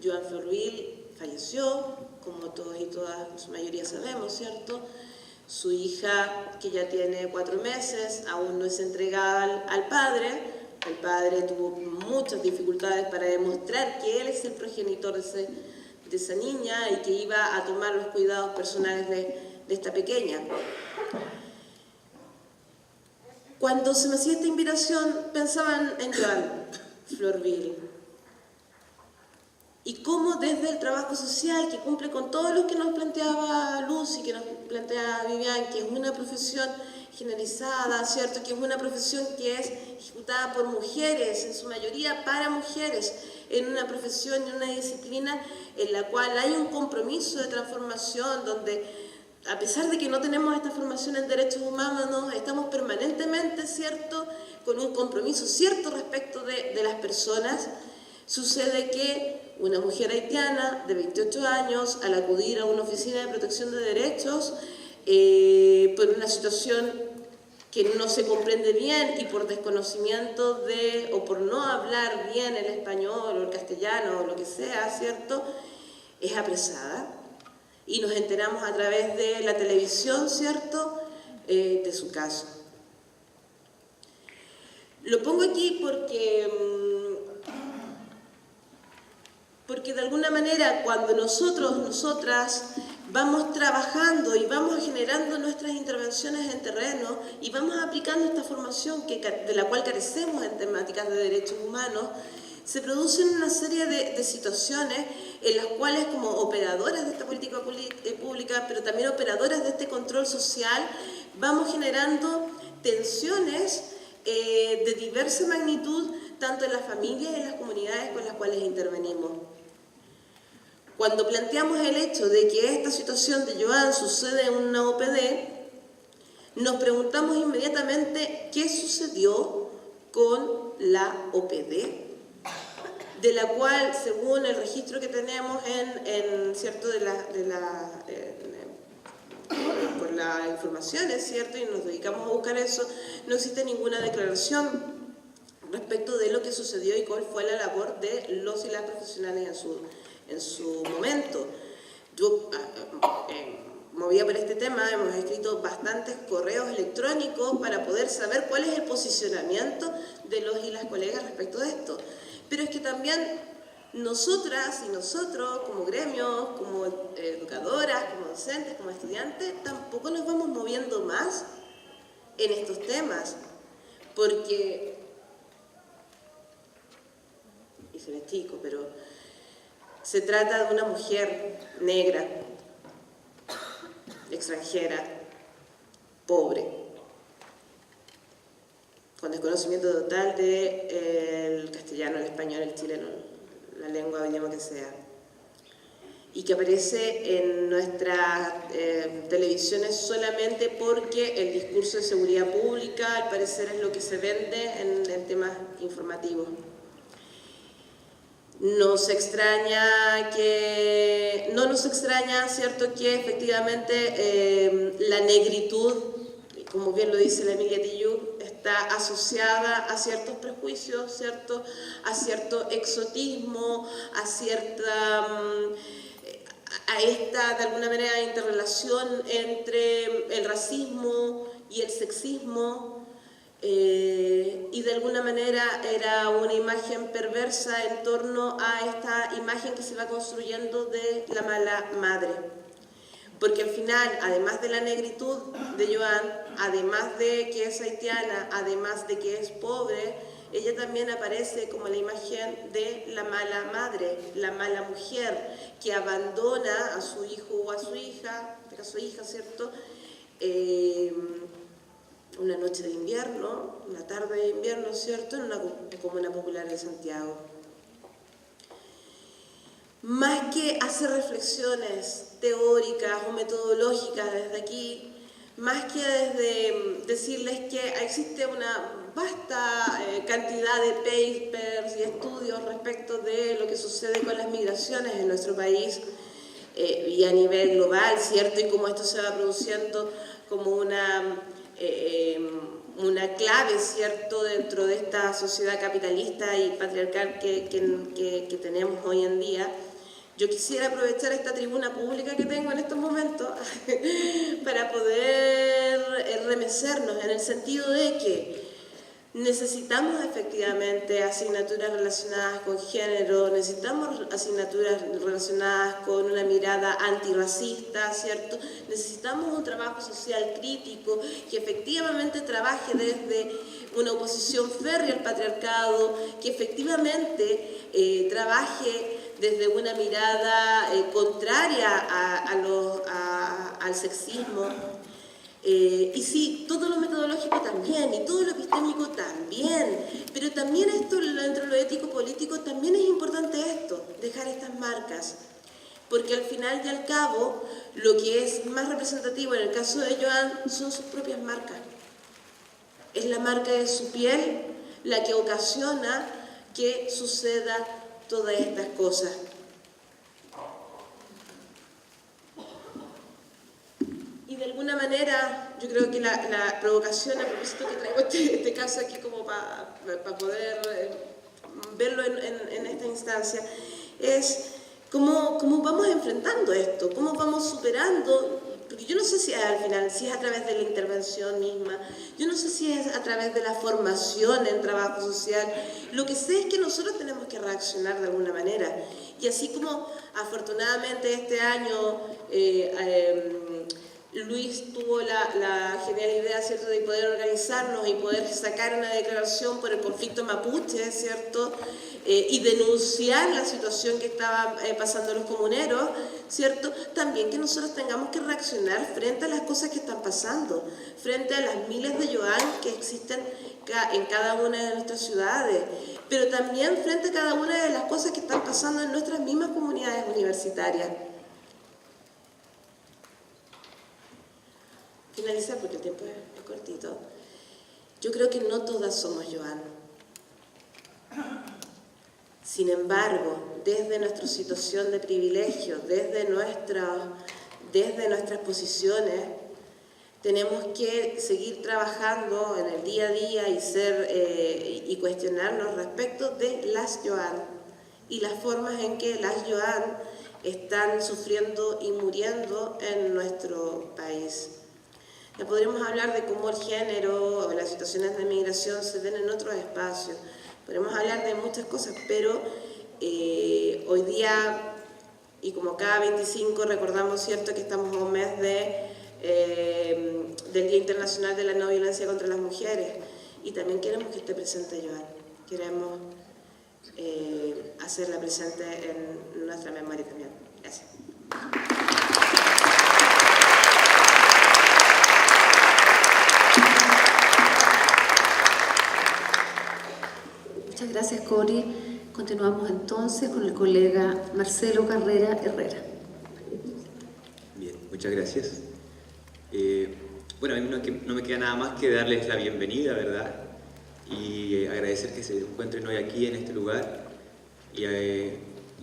Joan Florvil falleció, como todos y todas, en su mayoría sabemos, ¿cierto? Su hija, que ya tiene 4 meses, aún no es entregada al padre. El padre tuvo muchas dificultades para demostrar que él es el progenitor de esa niña y que iba a tomar los cuidados personales de esta pequeña. Cuando se me hacía esta invitación, pensaban en Joan Florvil y cómo desde el trabajo social, que cumple con todo lo que nos planteaba Luz y que nos plantea Vivian, que es una profesión generalizada, ¿cierto?, que es una profesión que es ejecutada por mujeres, en su mayoría para mujeres, en una profesión y una disciplina en la cual hay un compromiso de transformación, donde a pesar de que no tenemos esta formación en derechos humanos, estamos permanentemente, ¿cierto?, con un compromiso cierto respecto de las personas. Sucede que una mujer haitiana de 28 años, al acudir a una oficina de protección de derechos, por una situación que no se comprende bien y por desconocimiento o por no hablar bien el español o el castellano o lo que sea, ¿cierto?, es apresada. Y nos enteramos a través de la televisión, ¿cierto?, de su caso. Lo pongo aquí porque de alguna manera cuando nosotras vamos trabajando y vamos generando nuestras intervenciones en terreno y vamos aplicando esta formación de la cual carecemos en temáticas de derechos humanos, se producen una serie de situaciones en las cuales como operadoras de esta política pública, pero también operadoras de este control social, vamos generando tensiones de diversa magnitud, tanto en las familias y en las comunidades con las cuales intervenimos. Cuando planteamos el hecho de que esta situación de Joan sucede en una OPD, nos preguntamos inmediatamente qué sucedió con la OPD, de la cual, según el registro que tenemos cierto, por la información, es cierto, y nos dedicamos a buscar eso, no existe ninguna declaración respecto de lo que sucedió y cuál fue la labor de los y las profesionales en su momento. Yo, movida por este tema, hemos escrito bastantes correos electrónicos para poder saber cuál es el posicionamiento de los y las colegas respecto de esto. Pero es que también nosotras y nosotros, como gremios, como educadoras, como docentes, como estudiantes, tampoco nos vamos moviendo más en estos temas, porque, y se me chico, pero se trata de una mujer negra, extranjera, pobre, con desconocimiento total del castellano, el español, el chileno, la lengua o idioma que sea, y que aparece en nuestras televisiones solamente porque el discurso de seguridad pública, al parecer, es lo que se vende en temas informativos. No nos extraña, ¿cierto?, que efectivamente la negritud, como bien lo dice la Emilia Tijoux, está asociada a ciertos prejuicios, ¿cierto?, a cierto exotismo, a esta, de alguna manera, interrelación entre el racismo y el sexismo, y de alguna manera era una imagen perversa en torno a esta imagen que se va construyendo de la mala madre. Porque al final, además de la negritud de Joan, además de que es haitiana, además de que es pobre, ella también aparece como la imagen de la mala madre, la mala mujer, que abandona a su hijo o a su hija, en este caso hija, ¿cierto?, una noche de invierno, una tarde de invierno, ¿cierto?, en una comuna popular de Santiago. Más que hacer reflexiones teóricas o metodológicas desde aquí, más que desde decirles que existe una vasta cantidad de papers y estudios respecto de lo que sucede con las migraciones en nuestro país y a nivel global, ¿cierto?, y cómo esto se va produciendo como una clave, ¿cierto?, dentro de esta sociedad capitalista y patriarcal que tenemos hoy en día. Yo quisiera aprovechar esta tribuna pública que tengo en estos momentos para poder remecernos en el sentido de que necesitamos efectivamente asignaturas relacionadas con género, necesitamos asignaturas relacionadas con una mirada antirracista, ¿cierto? Necesitamos un trabajo social crítico que efectivamente trabaje desde una oposición férrea al patriarcado, que efectivamente trabaje desde una mirada contraria al sexismo. Y sí, todo lo metodológico también, y todo lo epistémico también, pero también esto, dentro de lo ético-político, también es importante esto, dejar estas marcas, porque al final y al cabo, lo que es más representativo en el caso de Joan son sus propias marcas. Es la marca de su piel la que ocasiona que suceda todas estas cosas. Y de alguna manera, yo creo que la provocación, a propósito que traigo este caso aquí como para poder verlo en esta instancia, es cómo vamos enfrentando esto, cómo vamos superando, porque yo no sé si al final, si es a través de la intervención misma, yo no sé si es a través de la formación en trabajo social, lo que sé es que nosotros tenemos que reaccionar de alguna manera, y así como afortunadamente este año Luis tuvo la genial idea, ¿cierto?, de poder organizarnos y poder sacar una declaración por el conflicto mapuche, ¿cierto?, y denunciar la situación que estaban pasando los comuneros, ¿cierto?, también que nosotros tengamos que reaccionar frente a las cosas que están pasando, frente a las miles de Joan que existen en cada una de nuestras ciudades, pero también frente a cada una de las cosas que están pasando en nuestras mismas comunidades universitarias. Finalizar porque el tiempo es cortito. Yo creo que no todas somos Joan. Sin embargo, desde nuestra situación de privilegio, desde nuestras posiciones, tenemos que seguir trabajando en el día a día y cuestionarnos respecto de las Joan y las formas en que las Joan están sufriendo y muriendo en nuestro país. Ya podríamos hablar de cómo el género o las situaciones de migración se ven en otros espacios. Podemos hablar de muchas cosas, pero hoy día, y como cada 25 recordamos, ¿cierto?, que estamos a un mes del Día Internacional de la No Violencia contra las Mujeres, y también queremos que esté presente Joan, queremos hacerla presente en nuestra memoria también. Gracias. Muchas gracias, Cori. Continuamos entonces con el colega Marcelo Carrera Herrera. Bien, muchas gracias. Bueno, a mí no me queda nada más que darles la bienvenida, ¿verdad? Y agradecer que se encuentren hoy aquí en este lugar y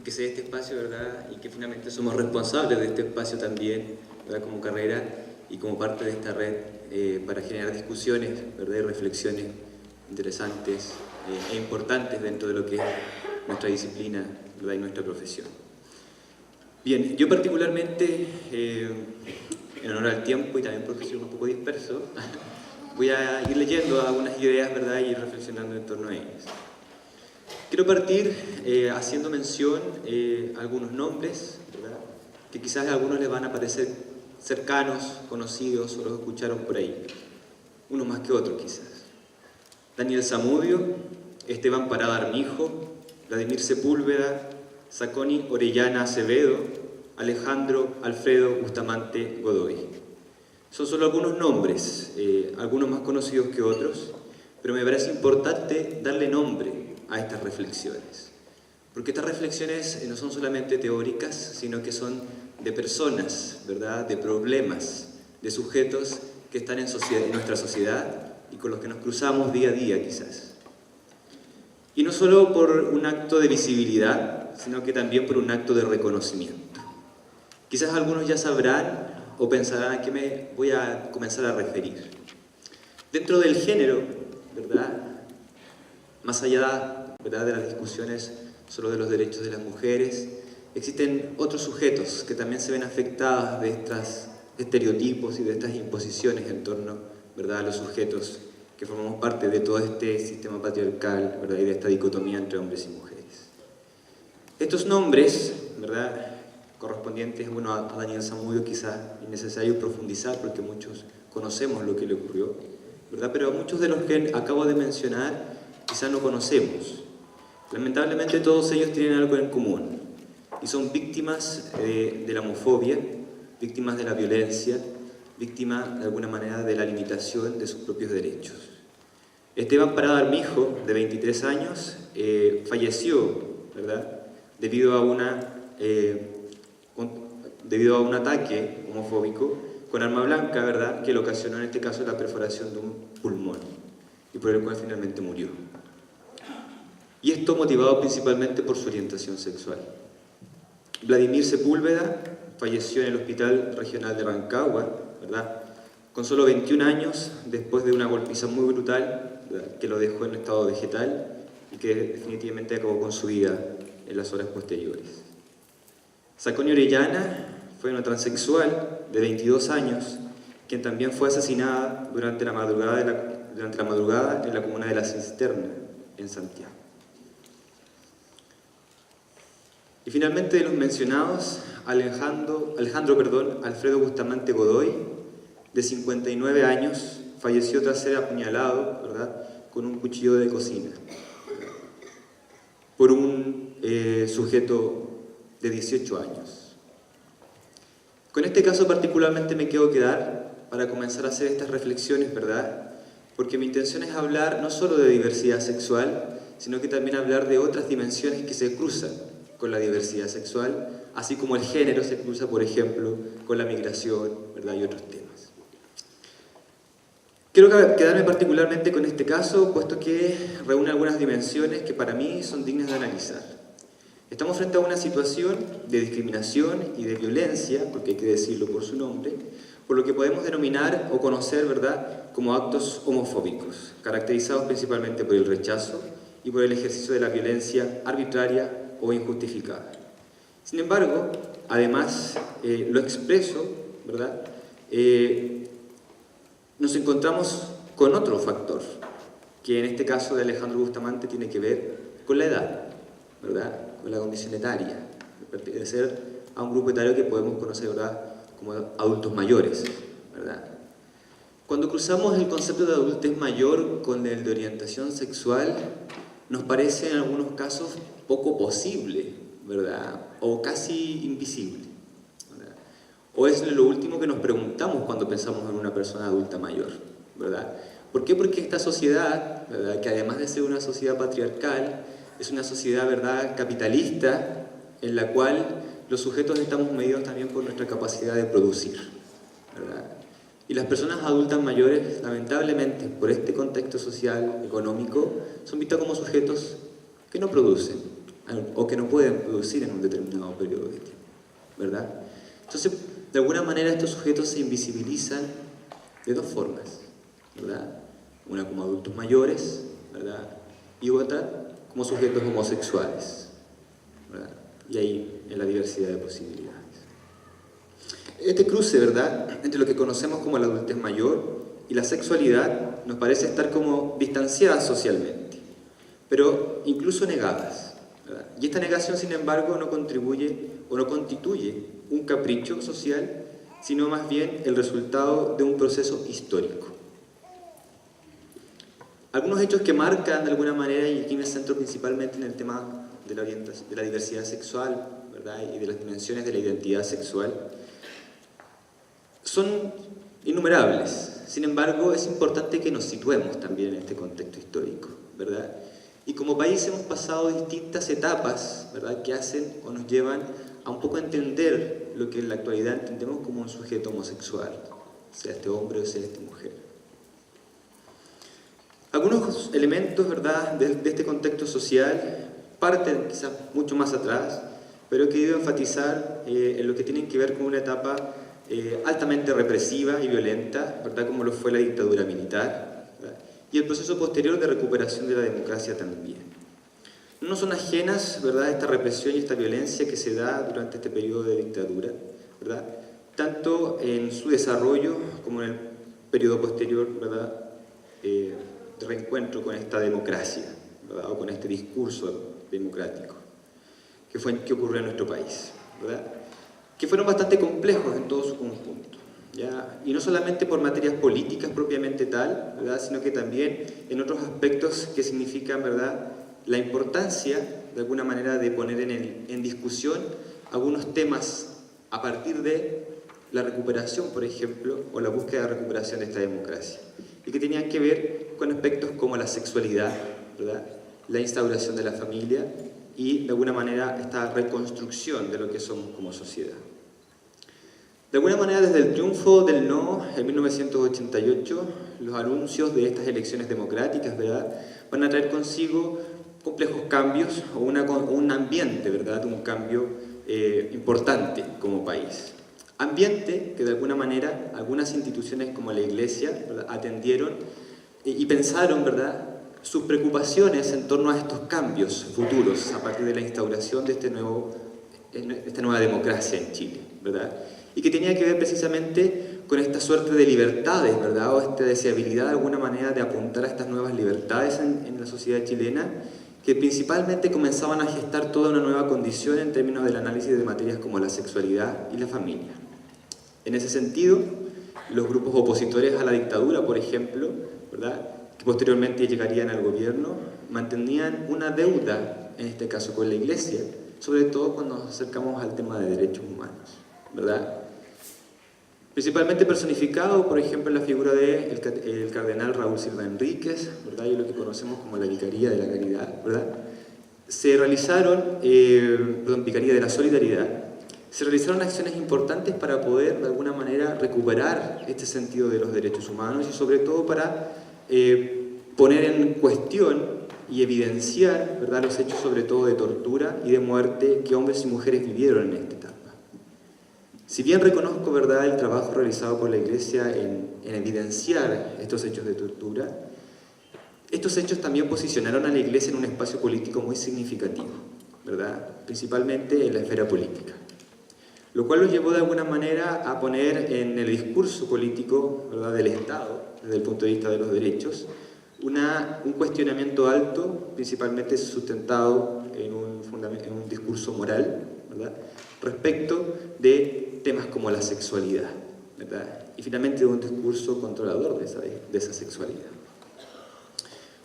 que se dé este espacio, ¿verdad? Y que finalmente somos responsables de este espacio también, ¿verdad? Como carrera y como parte de esta red para generar discusiones, ¿verdad? Y reflexiones interesantes e importantes dentro de lo que es nuestra disciplina, ¿verdad? Y nuestra profesión. Bien, yo particularmente, en honor al tiempo y también porque soy un poco disperso, voy a ir leyendo algunas ideas, ¿verdad? Y ir reflexionando en torno a ellas. Quiero partir haciendo mención a algunos nombres, ¿verdad? Que quizás a algunos les van a parecer cercanos, conocidos o los escucharon por ahí, unos más que otros quizás. Daniel Zamudio, Esteban Parada Armijo, Vladimir Sepúlveda, Saconi Orellana Acevedo, Alejandro Alfredo Bustamante Godoy. Son solo algunos nombres, algunos más conocidos que otros, pero me parece importante darle nombre a estas reflexiones. Porque estas reflexiones no son solamente teóricas, sino que son de personas, ¿verdad? De problemas, de sujetos que están en nuestra sociedad y con los que nos cruzamos día a día quizás. Y no solo por un acto de visibilidad, sino que también por un acto de reconocimiento. Quizás algunos ya sabrán o pensarán a qué me voy a comenzar a referir. Dentro del género, ¿verdad? Más allá, ¿verdad?, de las discusiones solo de los derechos de las mujeres, existen otros sujetos que también se ven afectados de estos estereotipos y de estas imposiciones en torno, ¿verdad?, a los sujetos que formamos parte de todo este sistema patriarcal, ¿verdad?, y de esta dicotomía entre hombres y mujeres. Estos nombres, ¿verdad?, correspondientes, bueno, a Daniel Zamudio quizás es necesario profundizar porque muchos conocemos lo que le ocurrió, ¿verdad?, pero a muchos de los que acabo de mencionar quizás no conocemos. Lamentablemente todos ellos tienen algo en común y son víctimas de la homofobia, víctimas de la violencia, víctimas de alguna manera de la limitación de sus propios derechos. Esteban Parada Armijo, de 23 años, falleció, ¿verdad?, debido a un ataque homofóbico con arma blanca, ¿verdad?, que le ocasionó en este caso la perforación de un pulmón y por el cual finalmente murió. Y esto motivado principalmente por su orientación sexual. Vladimir Sepúlveda falleció en el Hospital Regional de Rancagua, ¿verdad?, con solo 21 años, después de una golpiza muy brutal, ¿verdad?, que lo dejó en estado vegetal y que definitivamente acabó con su vida en las horas posteriores. Saconi Orellana fue una transexual de 22 años, quien también fue asesinada durante la madrugada en la comuna de La Cisterna, en Santiago. Y finalmente de los mencionados, Alfredo Bustamante Godoy, de 59 años, falleció tras ser apuñalado, ¿verdad?, con un cuchillo de cocina por un sujeto de 18 años. Con este caso particularmente me quiero quedar para comenzar a hacer estas reflexiones, ¿verdad?, porque mi intención es hablar no solo de diversidad sexual, sino que también hablar de otras dimensiones que se cruzan con la diversidad sexual, así como el género se cruza, por ejemplo, con la migración, ¿verdad? Y otros temas. Quiero quedarme particularmente con este caso, puesto que reúne algunas dimensiones que para mí son dignas de analizar. Estamos frente a una situación de discriminación y de violencia, porque hay que decirlo por su nombre, por lo que podemos denominar o conocer, ¿verdad?, como actos homofóbicos, caracterizados principalmente por el rechazo y por el ejercicio de la violencia arbitraria o injustificada. Sin embargo, además, lo expreso, ¿verdad?, nos encontramos con otro factor, que en este caso de Alejandro Bustamante tiene que ver con la edad, ¿verdad?, con la condición etaria, de pertenecer a un grupo etario que podemos conocer, ¿verdad?, como adultos mayores, ¿verdad? Cuando cruzamos el concepto de adultez mayor con el de orientación sexual, nos parece en algunos casos poco posible, ¿verdad?, o casi invisible, ¿verdad? O es lo último que nos preguntamos cuando pensamos en una persona adulta mayor, ¿verdad? ¿Por qué? Porque esta sociedad, ¿verdad?, que además de ser una sociedad patriarcal, es una sociedad, ¿verdad?, capitalista, en la cual los sujetos estamos medidos también por nuestra capacidad de producir, ¿verdad? Y las personas adultas mayores, lamentablemente, por este contexto social, económico, son vistas como sujetos que no producen, o que no pueden producir en un determinado periodo de tiempo, ¿verdad? Entonces, de alguna manera estos sujetos se invisibilizan de dos formas, ¿verdad? Una como adultos mayores, ¿verdad?, y otra como sujetos homosexuales, ¿verdad? Y ahí en la diversidad de posibilidades. Este cruce, ¿verdad?, entre lo que conocemos como la adultez mayor y la sexualidad nos parece estar como distanciadas socialmente, pero incluso negadas, ¿verdad? Y esta negación, sin embargo, no contribuye o no constituye un capricho social, sino más bien el resultado de un proceso histórico. Algunos hechos que marcan de alguna manera, y aquí me centro principalmente en el tema de la diversidad sexual, ¿verdad?, y de las dimensiones de la identidad sexual, son innumerables. Sin embargo, es importante que nos situemos también en este contexto histórico, ¿verdad? Y como país hemos pasado distintas etapas, ¿verdad?, que hacen o nos llevan a un poco entender lo que en la actualidad entendemos como un sujeto homosexual, sea este hombre o sea esta mujer. Algunos elementos, ¿verdad?, de este contexto social parten quizás mucho más atrás, pero he querido enfatizar en lo que tienen que ver con una etapa altamente represiva y violenta, ¿verdad?, como lo fue la dictadura militar, ¿verdad?, y el proceso posterior de recuperación de la democracia también. No son ajenas, ¿verdad?, esta represión y esta violencia que se da durante este periodo de dictadura, ¿verdad?, tanto en su desarrollo como en el periodo posterior, ¿verdad?, de reencuentro con esta democracia, ¿verdad?, o con este discurso democrático que ocurrió en nuestro país, ¿verdad?, que fueron bastante complejos en todo su conjunto, ¿ya? Y no solamente por materias políticas propiamente tal, ¿verdad?, sino que también en otros aspectos que significan, ¿verdad?, la importancia, de alguna manera, de poner en discusión algunos temas a partir de la recuperación, por ejemplo, o la búsqueda de recuperación de esta democracia, y que tenían que ver con aspectos como la sexualidad, ¿verdad?, la instauración de la familia y, de alguna manera, esta reconstrucción de lo que somos como sociedad. De alguna manera, desde el triunfo del no en 1988, los anuncios de estas elecciones democráticas, ¿verdad?, van a traer consigo complejos cambios o un ambiente, ¿verdad?, un cambio importante como país. Ambiente que de alguna manera algunas instituciones como la Iglesia, ¿verdad?, atendieron y pensaron, ¿verdad?, sus preocupaciones en torno a estos cambios futuros a partir de la instauración de esta nueva democracia en Chile, ¿verdad?, y que tenía que ver precisamente con esta suerte de libertades, ¿verdad?, o esta deseabilidad de alguna manera de apuntar a estas nuevas libertades en la sociedad chilena, que principalmente comenzaban a gestar toda una nueva condición en términos del análisis de materias como la sexualidad y la familia. En ese sentido, los grupos opositores a la dictadura, por ejemplo, ¿verdad?, que posteriormente llegarían al gobierno, mantenían una deuda, en este caso con la Iglesia, sobre todo cuando nos acercamos al tema de derechos humanos, ¿verdad? principalmente personificado, por ejemplo, en la figura del el cardenal Raúl Silva Enríquez, ¿verdad? Y lo que conocemos como la Vicaría de la Caridad, ¿verdad? Se realizaron, Vicaría de la Solidaridad, se realizaron acciones importantes para poder, de alguna manera, recuperar este sentido de los derechos humanos y sobre todo para poner en cuestión y evidenciar, ¿verdad?, los hechos sobre todo de tortura y de muerte que hombres y mujeres vivieron en esta etapa. Si bien reconozco, ¿verdad?, el trabajo realizado por la Iglesia en evidenciar estos hechos de tortura, estos hechos también posicionaron a la Iglesia en un espacio político muy significativo, ¿verdad?, principalmente en la esfera política, lo cual los llevó de alguna manera a poner en el discurso político, ¿verdad?, del Estado, desde el punto de vista de los derechos, un cuestionamiento alto, principalmente sustentado en un discurso moral, ¿verdad?, respecto de temas como la sexualidad, ¿verdad?, y finalmente un discurso controlador de esa sexualidad.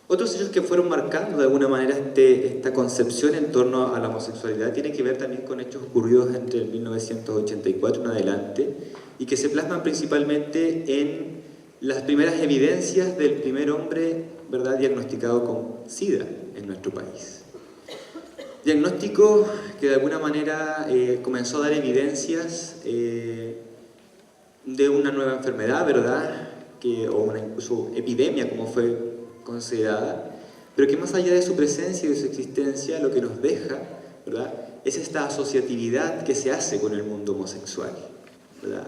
Otros hechos que fueron marcando de alguna manera esta concepción en torno a la homosexualidad tiene que ver también con hechos ocurridos entre el 1984 en adelante y que se plasman principalmente en las primeras evidencias del primer hombre, ¿verdad?, diagnosticado con SIDA en nuestro país. Diagnóstico que de alguna manera comenzó a dar evidencias de una nueva enfermedad, ¿verdad?, o una incluso epidemia como fue considerada, pero que más allá de su presencia y de su existencia, lo que nos deja, ¿verdad?, es esta asociatividad que se hace con el mundo homosexual, ¿verdad?,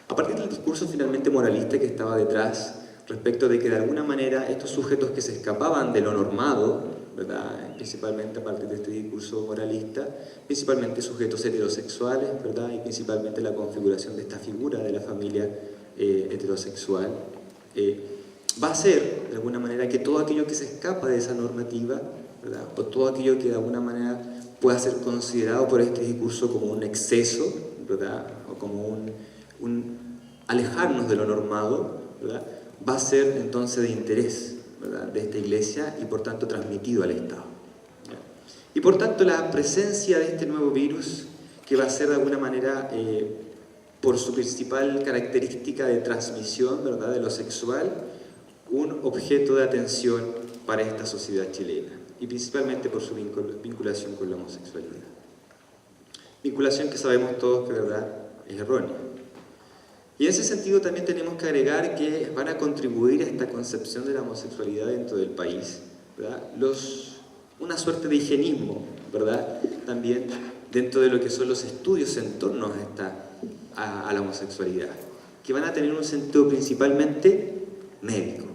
a partir del discurso finalmente moralista que estaba detrás respecto de que de alguna manera estos sujetos que se escapaban de lo normado, ¿verdad?, principalmente a partir de este discurso moralista, principalmente sujetos heterosexuales, ¿verdad?, y principalmente la configuración de esta figura de la familia heterosexual, va a ser de alguna manera que todo aquello que se escapa de esa normativa, ¿verdad?, o todo aquello que de alguna manera pueda ser considerado por este discurso como un exceso, ¿verdad?, o como un alejarnos de lo normado, ¿verdad?, va a ser entonces de interés, ¿verdad?, de esta Iglesia y por tanto transmitido al Estado. Y por tanto la presencia de este nuevo virus, que va a ser de alguna manera, por su principal característica de transmisión, ¿verdad?, de lo sexual, un objeto de atención para esta sociedad chilena y principalmente por su vinculación con la homosexualidad. Vinculación que sabemos todos que, ¿verdad?, es errónea. Y en ese sentido también tenemos que agregar que van a contribuir a esta concepción de la homosexualidad dentro del país, ¿verdad?, una suerte de higienismo, ¿verdad?, también dentro de lo que son los estudios en torno a la homosexualidad, que van a tener un sentido principalmente médico,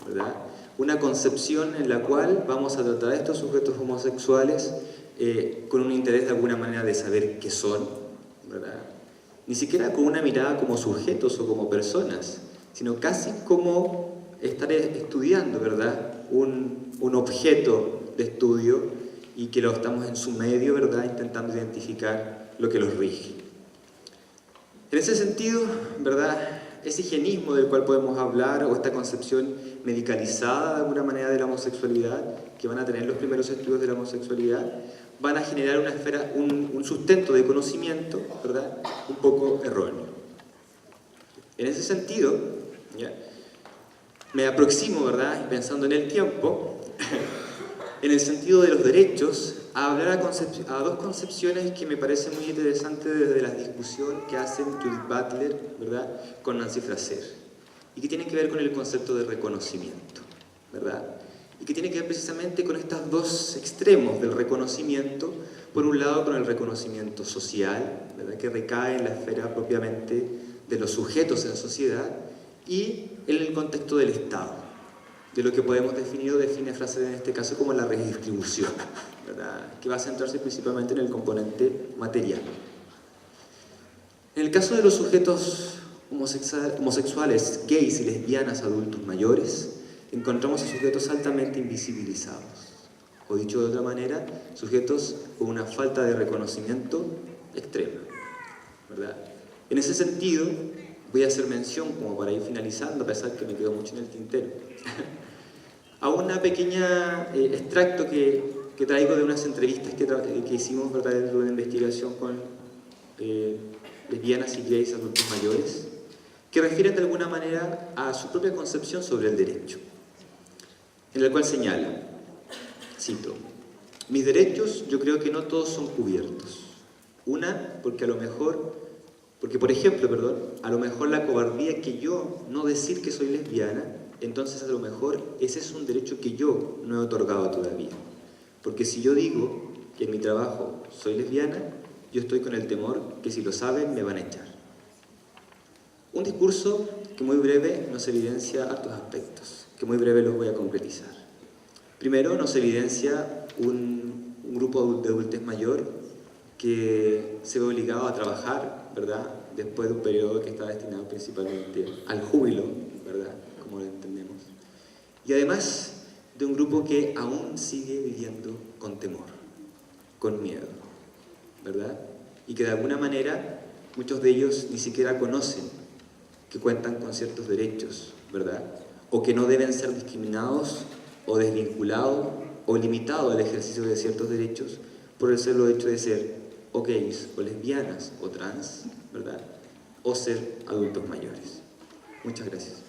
¿verdad?, una concepción en la cual vamos a tratar a estos sujetos homosexuales con un interés de alguna manera de saber qué son, ¿verdad?, ni siquiera con una mirada como sujetos o como personas, sino casi como estar estudiando, ¿verdad?, un objeto de estudio y que lo estamos en su medio, ¿verdad?, intentando identificar lo que los rige. En ese sentido, ¿verdad?, ese higienismo del cual podemos hablar o esta concepción medicalizada de alguna manera de la homosexualidad que van a tener los primeros estudios de la homosexualidad van a generar una esfera, un sustento de conocimiento, ¿verdad?, un poco erróneo. En ese sentido, ¿ya?, me aproximo, ¿verdad?, pensando en el tiempo, en el sentido de los derechos, a hablar a dos concepciones que me parecen muy interesantes desde la discusión que hacen Judith Butler, ¿verdad?, con Nancy Fraser, y que tienen que ver con el concepto de reconocimiento, ¿verdad?, y que tiene que ver precisamente con estos dos extremos del reconocimiento, por un lado con el reconocimiento social, ¿verdad?, que recae en la esfera propiamente de los sujetos en sociedad, y en el contexto del Estado, de lo que podemos definir o define Fraser en este caso como la redistribución, ¿verdad?, que va a centrarse principalmente en el componente material. En el caso de los sujetos homosexuales, gays y lesbianas adultos mayores, encontramos a sujetos altamente invisibilizados, o dicho de otra manera, sujetos con una falta de reconocimiento extrema, ¿verdad? En ese sentido, voy a hacer mención, como para ir finalizando, a pesar que me quedó mucho en el tintero, a una pequeña extracto que traigo de unas entrevistas que hicimos, ¿verdad?, dentro de una investigación con lesbianas y gays adultos mayores, que refieren de alguna manera a su propia concepción sobre el derecho, en el cual señala, cito, mis derechos yo creo que no todos son cubiertos. Una, porque por ejemplo, a lo mejor la cobardía es que yo no decir que soy lesbiana, entonces a lo mejor ese es un derecho que yo no he otorgado todavía. Porque si yo digo que en mi trabajo soy lesbiana, yo estoy con el temor que si lo saben me van a echar. Un discurso que muy breve nos evidencia hartos aspectos, que muy breve los voy a concretizar. Primero, nos evidencia un grupo de adultez mayor que se ve obligado a trabajar, ¿verdad?, después de un periodo que está destinado principalmente al júbilo, ¿verdad?, como lo entendemos. Y además de un grupo que aún sigue viviendo con temor, con miedo, ¿verdad? Y que de alguna manera muchos de ellos ni siquiera conocen que cuentan con ciertos derechos, ¿verdad? O que no deben ser discriminados o desvinculados o limitados al ejercicio de ciertos derechos por el solo hecho de ser o gays o lesbianas o trans, ¿verdad? O ser adultos mayores. Muchas gracias.